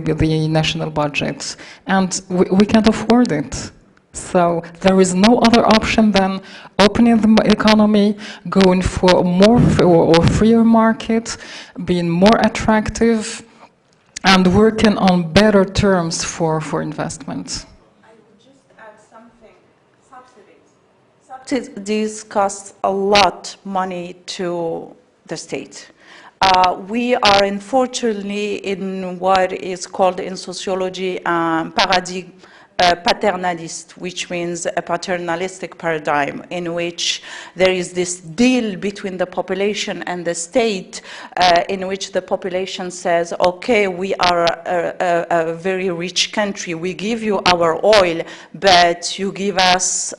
national budget, and we can't afford it. So there is no other option than opening the economy, going for a more or freer market, being more attractive, and working on better terms for investment. I would just add something. Subsidies cost a lot of money to the state. We are unfortunately in what is called in sociology paradigm paternalist, which means a paternalistic paradigm in which there is this deal between the population and the state in which the population says, okay, we are a very rich country, we give you our oil, but you give us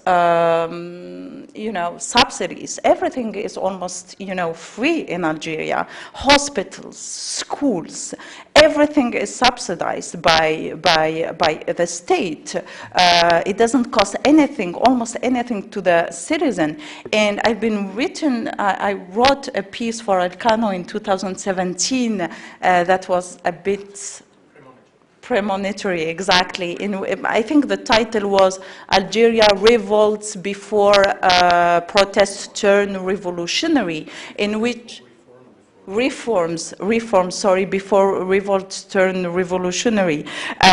subsidies. Everything is almost, free in Algeria. Hospitals, schools, everything is subsidized by the state. It doesn't cost anything, almost anything to the citizen. And I wrote a piece for Elcano in 2017 that was a bit premonitory, exactly. I think the title was Algeria Revolts Before Protests Turn Revolutionary, in which reforms, before revolts turn revolutionary,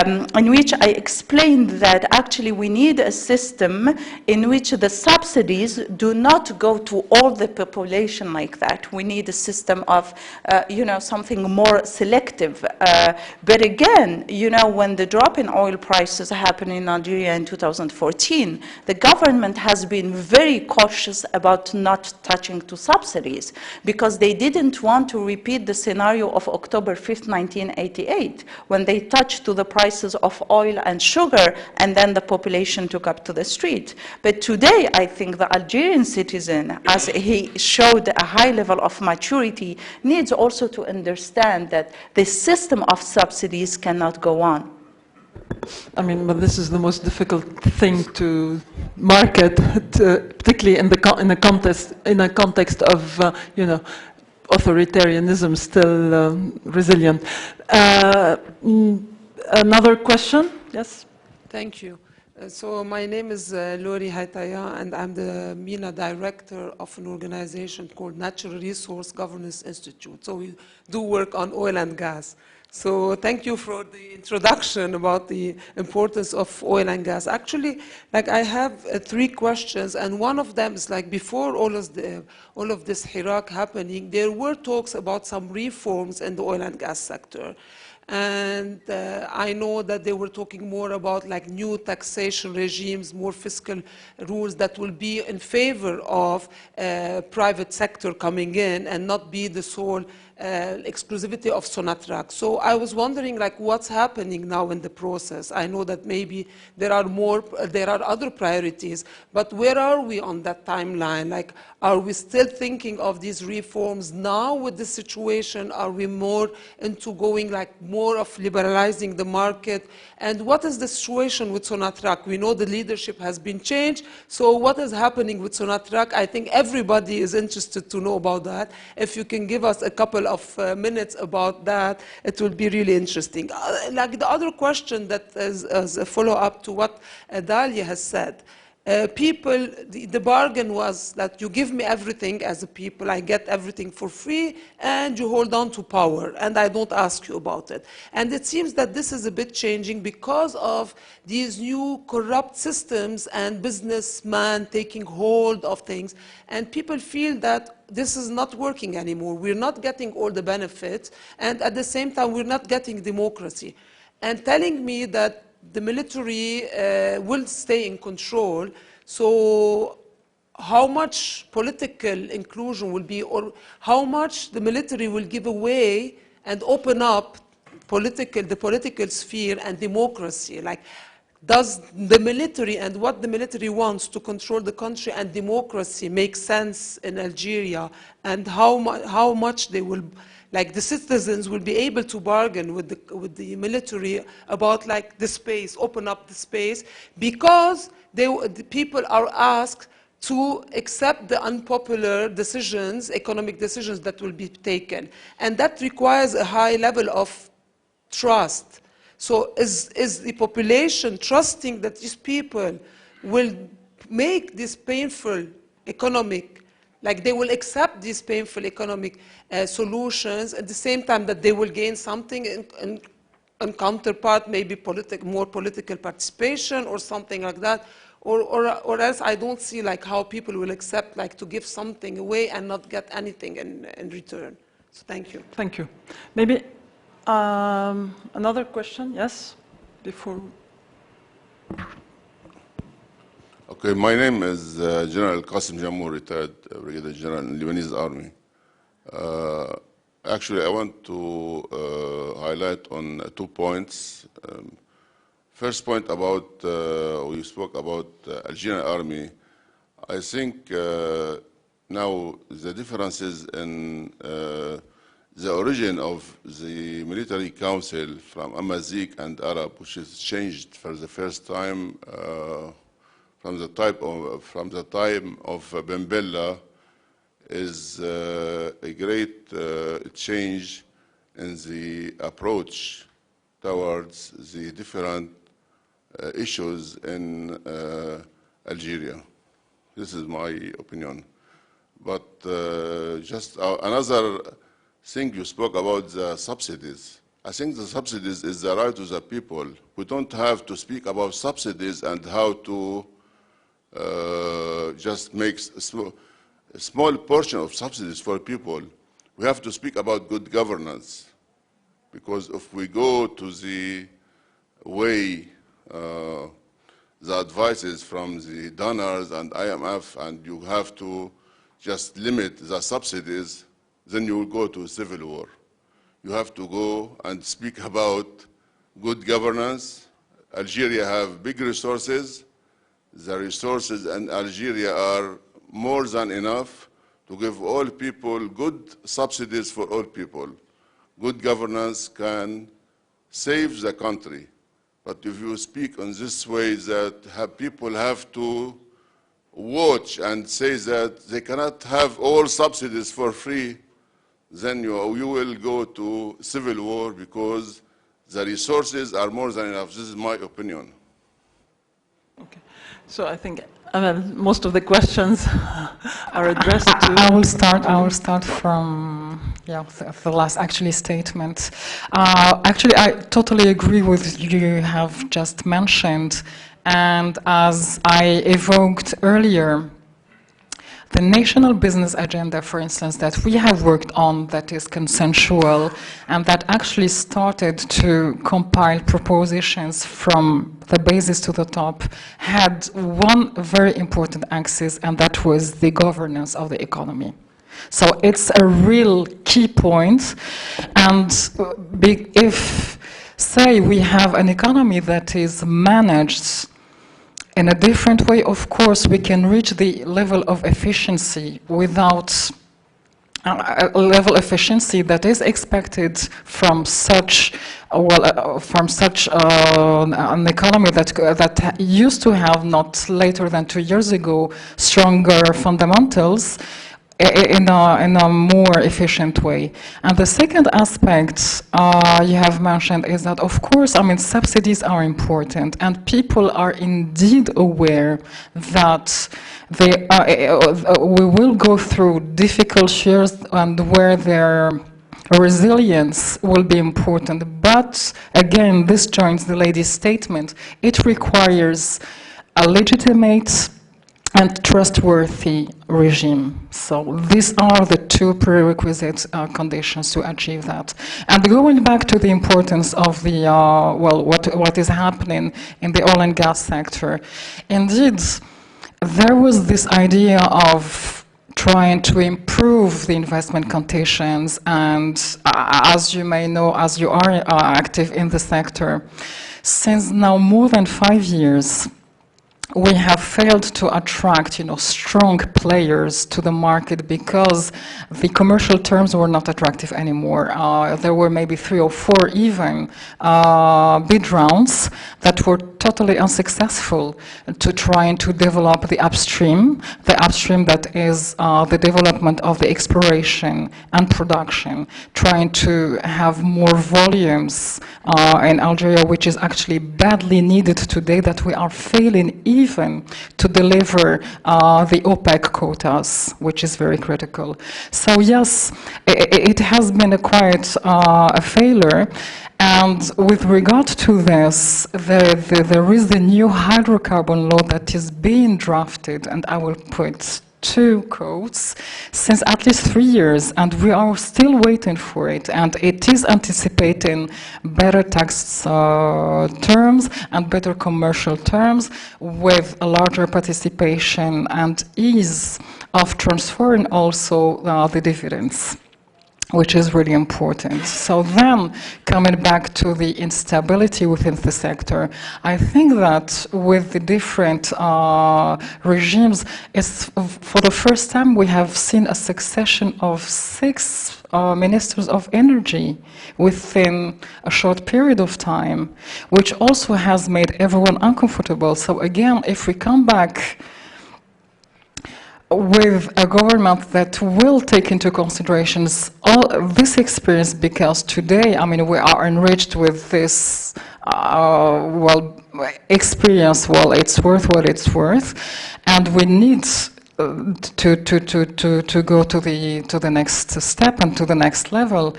in which I explained that actually we need a system in which the subsidies do not go to all the population like that. We need a system of, something more selective. But again, when the drop in oil prices happened in Algeria in 2014, the government has been very cautious about not touching to subsidies because they didn't want to repeat the scenario of October 5th, 1988, when they touched to the prices of oil and sugar, and then the population took up to the street. But today, I think the Algerian citizen, as he showed a high level of maturity, needs also to understand that the system of subsidies cannot go on. I mean, but this is the most difficult thing to market, particularly in a context of, authoritarianism still resilient. Another question? Yes? Thank you. So my name is Lori Haitaya, and I'm the MENA director of an organization called Natural Resource Governance Institute. So we do work on oil and gas. So thank you for the introduction about the importance of oil and gas. Actually, I have 3 questions, and one of them is before all of this Hirak happening, there were talks about some reforms in the oil and gas sector. And I know that they were talking more about new taxation regimes, more fiscal rules that will be in favor of private sector coming in and not be the sole exclusivity of Sonatrach. So I was wondering what's happening now in the process. I know that maybe there are other priorities, but where are we on that timeline? Are we still thinking of these reforms now with the situation? Are we more into going more of liberalizing the market? And what is the situation with Sonatrach? We know the leadership has been changed, so what is happening with Sonatrach? I think everybody is interested to know about that. If you can give us a couple of minutes about that, it will be really interesting. The other question that is as a follow-up to what Dalia has said, the bargain was that you give me everything as a people, I get everything for free, and you hold on to power, and I don't ask you about it. And it seems that this is a bit changing because of these new corrupt systems and businessmen taking hold of things, and people feel that this is not working anymore. We're not getting all the benefits, and at the same time, we're not getting democracy. And telling me that the military will stay in control, so how much political inclusion will be, or how much the military will give away and open up the political sphere and democracy? Does the military and what the military wants to control the country and democracy make sense in Algeria, and how much they will, the citizens will be able to bargain with the military about the space, open up the space, because the people are asked to accept the unpopular decisions, economic decisions that will be taken, and that requires a high level of trust. So is the population trusting that these people will make this painful economic, they will accept these painful economic solutions at the same time that they will gain something in counterpart, maybe more political participation or something like that? Or else I don't see how people will accept to give something away and not get anything in return. So thank you. Thank you. Maybe another question, yes, before. Okay, my name is General Qasim Jammour, retired Brigadier General in the Lebanese Army. Actually, I want to highlight on 2 points. First point about, we spoke about Algerian Army. I think now the differences in the origin of the military council from Amazigh and Arab, which is changed for the first time from the time of Ben Bella, is a great change in the approach towards the different issues in Algeria. This is my opinion. But just another think you spoke about the subsidies. I think the subsidies is the right of the people. We don't have to speak about subsidies and how to just make a small portion of subsidies for people. We have to speak about good governance, because if we go to the way the advices from the donors and IMF, and you have to just limit the subsidies, then you will go to civil war. You have to go and speak about good governance. Algeria have big resources. The resources in Algeria are more than enough to give all people good subsidies for all people. Good governance can save the country. But if you speak in this way that people have to watch and say that they cannot have all subsidies for free, then you will go to civil war, because the resources are more than enough. This is my opinion. Okay. So I think, Amel, most of the questions are addressed to... I will start from the last actually statement. Actually, I totally agree with you have just mentioned, and as I evoked earlier, the national business agenda, for instance, that we have worked on, that is consensual, and that actually started to compile propositions from the basis to the top, had one very important axis, and that was the governance of the economy. So it's a real key point, and if, say, we have an economy that is managed in a different way, of course, we can reach the level of efficiency without a level of efficiency that is expected from such an economy that used to have, not later than 2 years ago, stronger fundamentals in a more efficient way. And the second aspect you have mentioned is that, of course, I mean, subsidies are important, and people are indeed aware that we will go through difficult years, and where their resilience will be important. But again, this joins the lady's statement. It requires a legitimate and trustworthy regime. So these are the two prerequisite conditions to achieve that. And going back to the importance of the, what is happening in the oil and gas sector, indeed, there was this idea of trying to improve the investment conditions, and as you may know, as you are active in the sector, since now more than 5 years, we have failed to attract, strong players to the market because the commercial terms were not attractive anymore. There were maybe 3 or 4 even bid rounds that were totally unsuccessful to trying to develop the upstream that is the development of the exploration and production, trying to have more volumes in Algeria, which is actually badly needed today, that we are failing even to deliver the OPEC quotas, which is very critical. So yes, it has been quite a failure. And with regard to this, there is the new hydrocarbon law that is being drafted, and I will put 2 quotes, since at least 3 years, and we are still waiting for it. And it is anticipating better tax terms and better commercial terms, with a larger participation and ease of transferring also the dividends, which is really important. So then, coming back to the instability within the sector, I think that with the different regimes, for the first time we have seen a succession of 6 ministers of energy within a short period of time, which also has made everyone uncomfortable. So again, if we come back with a government that will take into considerations all this experience, because today, I mean, we are enriched with this, experience, it's worth what it's worth, and we need to go to the next step and to the next level.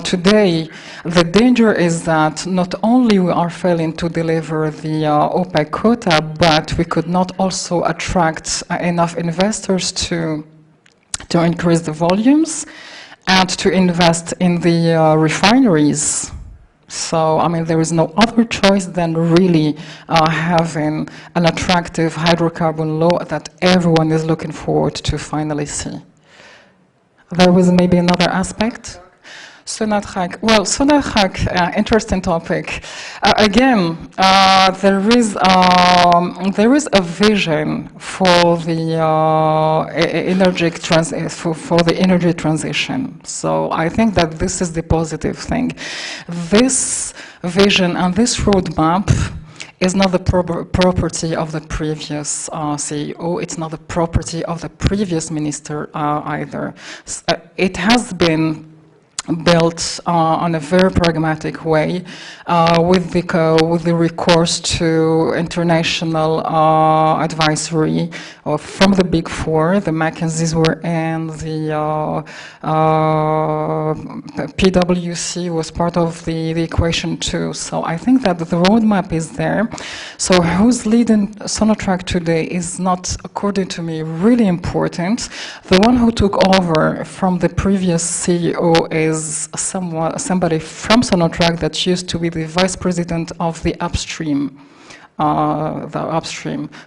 Today, the danger is that not only we are failing to deliver the OPEC quota, but we could not also attract enough investors to increase the volumes and to invest in the refineries. So, I mean, there is no other choice than really having an attractive hydrocarbon law that everyone is looking forward to finally see. There was maybe another aspect. Sonatrach. Well, Sonatrach, interesting topic. Again, there is a vision for the energy transition. So I think that this is the positive thing. This vision and this roadmap is not the property of the previous CEO. It's not the property of the previous minister either. It has been built on a very pragmatic way with the recourse to international advisory from the Big Four. The McKinseys were in, the PwC was part of the equation too. So I think that the roadmap is there. So who's leading Sonatrach today is not, according to me, really important. The one who took over from the previous CEO is somebody from Sonatrach that used to be the vice president of the upstream.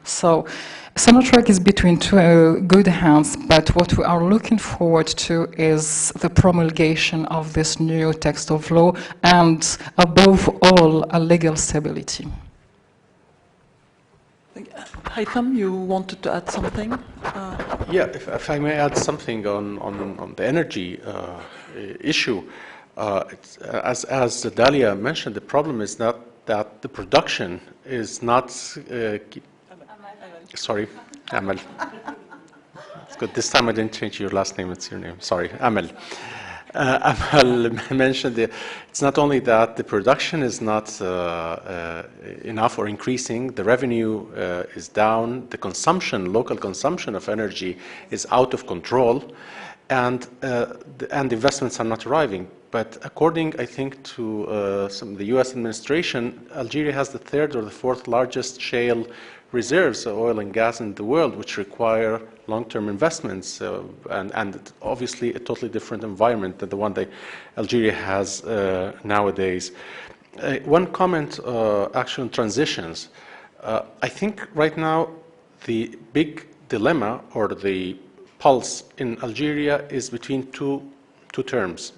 So Sonatrach is between two good hands, but what we are looking forward to is the promulgation of this new text of law and, above all, a legal stability. Haitham, you wanted to add something? Yeah, if I may add something on the energy issue. As Dalia mentioned, the problem is not that the production is not... sorry, Amal. It's good. This time I didn't change your last name, it's your name. Sorry, Amal. Amal mentioned it's not only that the production is not enough or increasing, the revenue is down, the consumption, local consumption of energy is out of control, and investments are not arriving. But according, I think, to the U.S. administration, Algeria has the third or the fourth largest shale reserves of oil and gas in the world, which require long-term investments, and obviously a totally different environment than the one that Algeria has nowadays. One comment, actually, on transitions. I think right now the big dilemma or the pulse in Algeria is between two terms,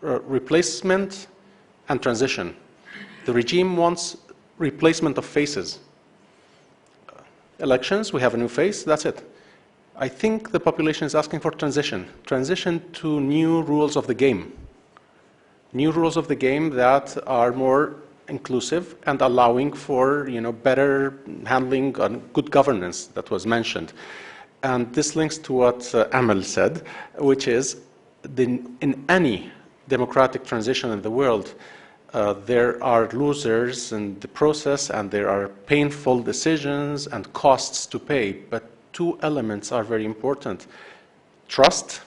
replacement and transition. The regime wants replacement of faces. Elections, we have a new face, that's it. I think the population is asking for transition to new rules of the game. New rules of the game that are more inclusive and allowing for, better handling and good governance that was mentioned. And this links to what Amal said, which is in any democratic transition in the world, there are losers in the process and there are painful decisions and costs to pay. But two elements are very important. Trust.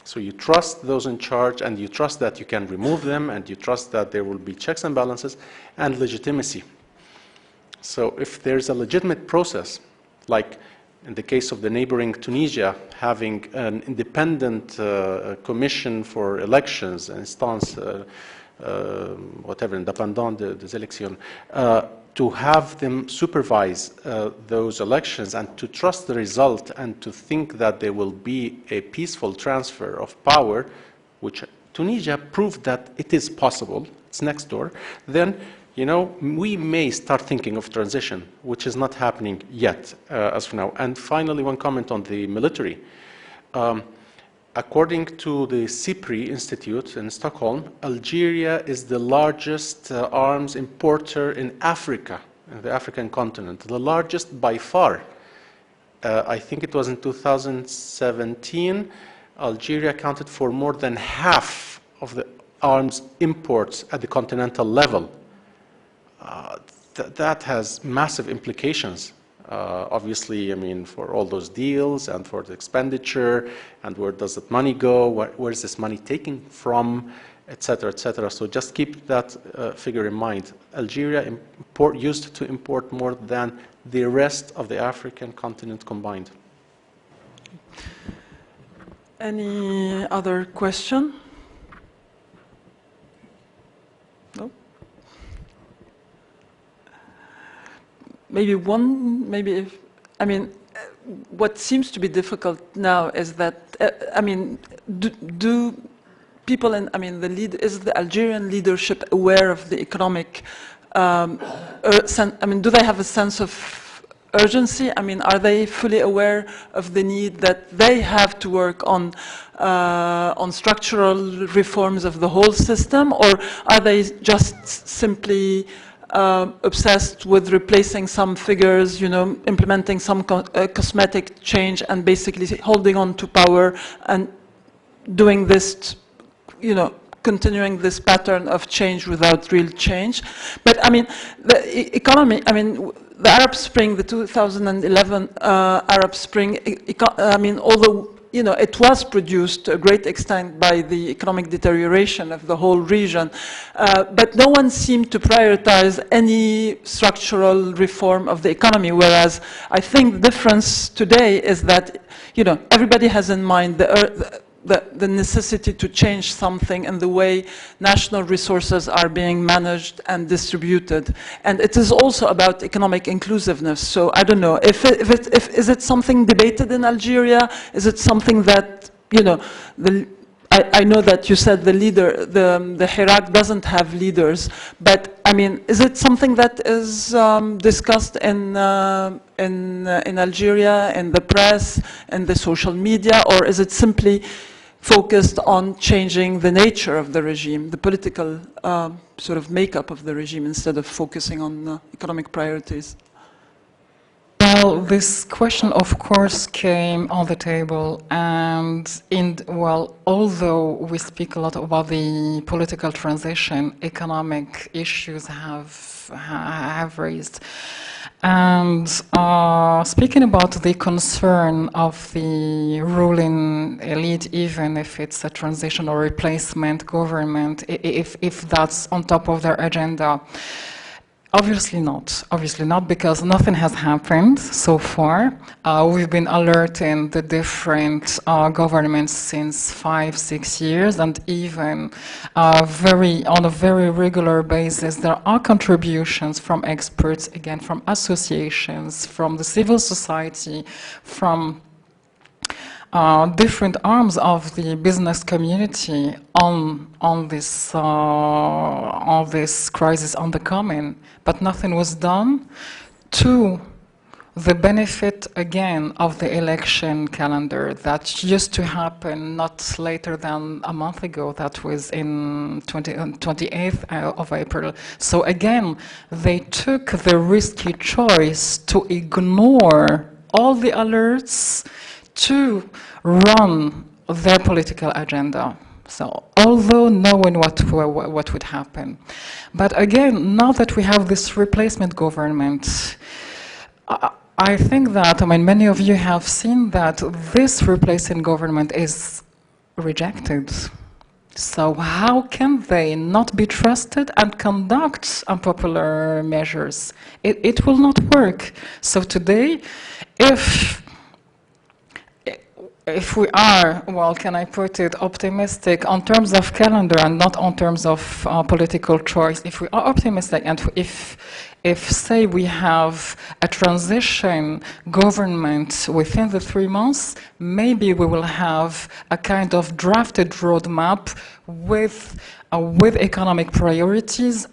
So you trust those in charge and you trust that you can remove them and you trust that there will be checks and balances, and legitimacy. So if there's a legitimate process, like in the case of the neighboring Tunisia, having an independent commission for elections, instance, whatever, indépendant des élections, to have them supervise those elections and to trust the result and to think that there will be a peaceful transfer of power, which Tunisia proved that it is possible, it's next door, then we may start thinking of transition, which is not happening yet as of now. And finally, one comment on the military. According to the CIPRI Institute in Stockholm, Algeria is the largest arms importer in Africa, in the African continent, the largest by far. I think it was in 2017, Algeria accounted for more than half of the arms imports at the continental level. That has massive implications. Obviously, I mean, for all those deals and for the expenditure, and where does that money go, where is this money taken from, et cetera, et cetera. So just keep that figure in mind. Algeria used to import more than the rest of the African continent combined. Any other question? No? Maybe if, I mean, what seems to be difficult now is that, I mean, do people in, I mean, is the Algerian leadership aware of the economic, I mean, do they have a sense of urgency? I mean, are they fully aware of the need that they have to work on structural reforms of the whole system, or are they just simply obsessed with replacing some figures, you know, implementing some cosmetic change and basically holding on to power and doing this, you know, continuing this pattern of change without real change? But I mean, the economy, I mean, the Arab Spring, the 2011 Arab Spring, I mean, although, you know, it was produced to a great extent by the economic deterioration of the whole region, but no one seemed to prioritize any structural reform of the economy, whereas I think the difference today is that, you know, everybody has in mind the necessity to change something in the way national resources are being managed and distributed. And it is also about economic inclusiveness. So I don't know, is it something debated in Algeria? Is it something that, you know, I know that you said the Hirak doesn't have leaders, but I mean, is it something that is discussed in Algeria, in the press, in the social media, or is it simply focused on changing the nature of the regime, the political sort of makeup of the regime, instead of focusing on economic priorities? Well, this question, of course, came on the table, and well, although we speak a lot about the political transition, economic issues have raised. And speaking about the concern of the ruling elite, even if it's a transition or replacement government, if that's on top of their agenda, obviously not, because nothing has happened so far. We've been alerting the different governments since 5-6 years, and even on a very regular basis, there are contributions from experts, again, from associations, from the civil society, from different arms of the business community on this crisis on the coming, but nothing was done to the benefit again of the election calendar that used to happen not later than a month ago. That was in 28th of April. So again, they took the risky choice to ignore all the alerts to run their political agenda. So, although knowing what would happen. But again, now that we have this replacement government, I think that, I mean, many of you have seen that this replacing government is rejected. So how can they not be trusted and conduct unpopular measures? It will not work. So today, if we are, well, can I put it, optimistic on terms of calendar and not on terms of political choice, if we are optimistic and if say we have a transition government within the 3 months, maybe we will have a kind of drafted roadmap with economic priorities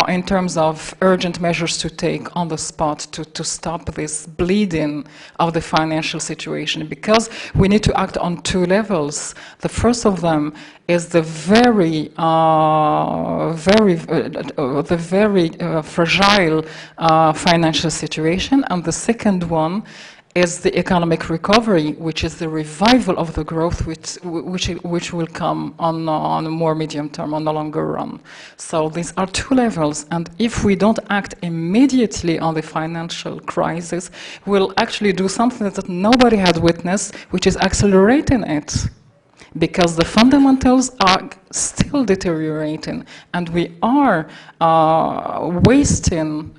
in terms of urgent measures to take on the spot to stop this bleeding of the financial situation, because we need to act on 2 levels. The first of them is the very fragile financial situation, and the second one is the economic recovery, which is the revival of the growth, which will come on a more medium term, on the longer run. So these are two levels, and if we don't act immediately on the financial crisis, we'll actually do something that nobody had witnessed, which is accelerating it. Because the fundamentals are still deteriorating, and we are wasting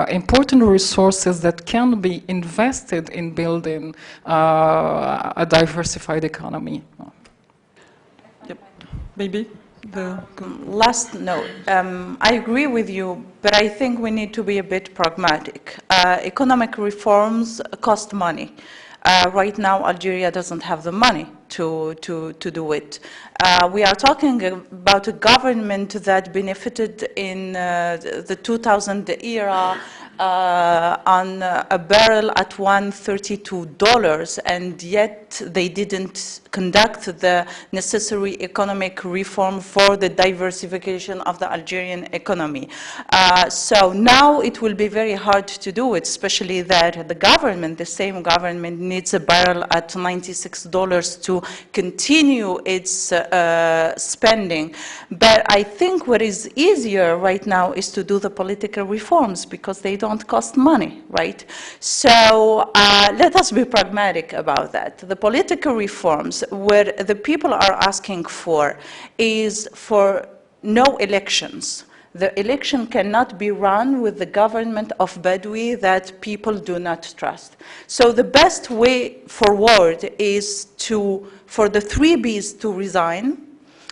important resources that can be invested in building a diversified economy. Yep. Maybe the last note. I agree with you, but I think we need to be a bit pragmatic. Economic reforms cost money. Right now, Algeria doesn't have the money to do it. We are talking about a government that benefited in the 2000 era on a barrel at $132, and yet they didn't conduct the necessary economic reform for the diversification of the Algerian economy. So now it will be very hard to do it, especially that the government, the same government, needs a barrel at $96 to continue its spending. But I think what is easier right now is to do the political reforms, because they don't cost money, right? So let us be pragmatic about that. The political reforms, where the people are asking for, is for no elections. The election cannot be run with the government of Badawi that people do not trust. So the best way forward is for the 3 Bs to resign,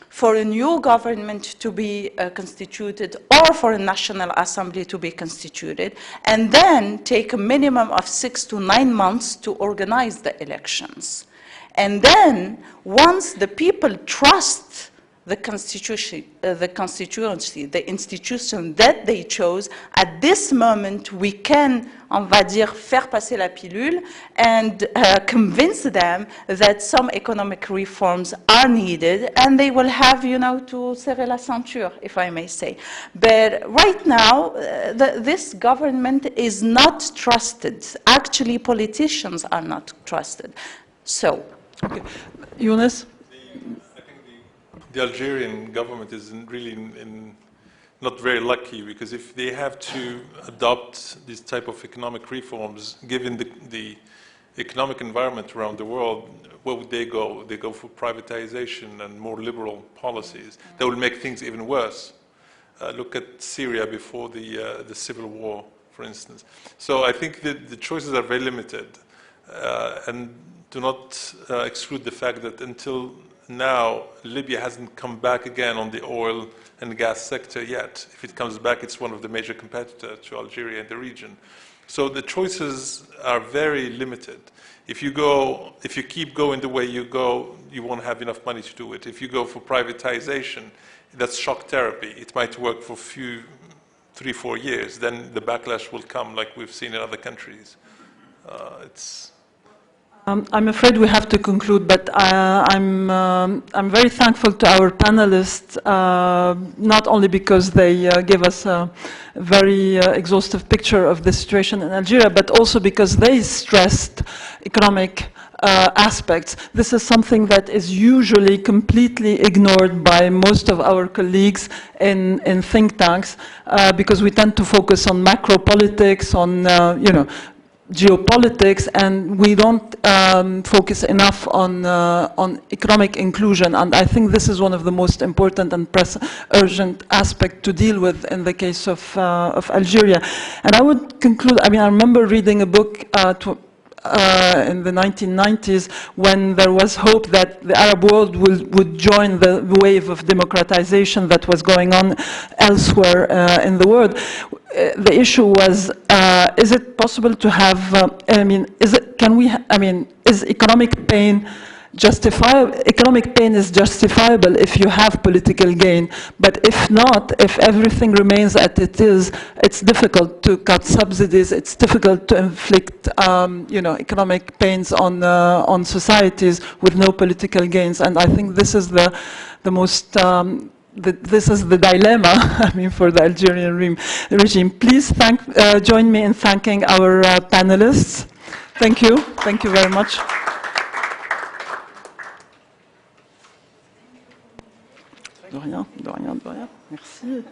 for a new government to be constituted, or for a national assembly to be constituted, and then take a minimum of 6 to 9 months to organize the elections. And then, once the people trust the constituency, the institution that they chose, at this moment we can, on va dire, faire passer la pilule and convince them that some economic reforms are needed, and they will have, you know, to serrer la ceinture, if I may say. But right now, this government is not trusted. Actually, politicians are not trusted. So. Okay. Younes? The Algerian government is really not very lucky, because if they have to adopt these type of economic reforms, given the economic environment around the world, where would they go? They go for privatization and more liberal policies. That will make things even worse. Look at Syria before the civil war, for instance. So I think that the choices are very limited, and do not exclude the fact that until now, Libya hasn't come back again on the oil and gas sector yet. If it comes back, it's one of the major competitors to Algeria in the region. So the choices are very limited. If you keep going the way you go, you won't have enough money to do it. If you go for privatization, that's shock therapy. It might work for 3-4 years. Then the backlash will come, like we've seen in other countries. I'm afraid we have to conclude, but I'm very thankful to our panelists, not only because they give us a very exhaustive picture of the situation in Algeria, but also because they stressed economic aspects. This is something that is usually completely ignored by most of our colleagues in think tanks, because we tend to focus on macro politics, on geopolitics, and we don't focus enough on economic inclusion. And I think this is one of the most important and urgent aspects to deal with in the case of Algeria. And I would conclude, I remember reading a book in the 1990s, when there was hope that the Arab world would join the wave of democratization that was going on elsewhere in the world. The issue was, is it possible to have, is economic pain justifiable? Economic pain is justifiable if you have political gain, but if not, if everything remains as it is, it's difficult to cut subsidies, it's difficult to inflict, economic pains on societies with no political gains. And I think this is the most, this is the dilemma, for the Algerian regime. Please join me in thanking our panelists. Thank you. Thank you very much. De rien, de rien, de rien. Merci.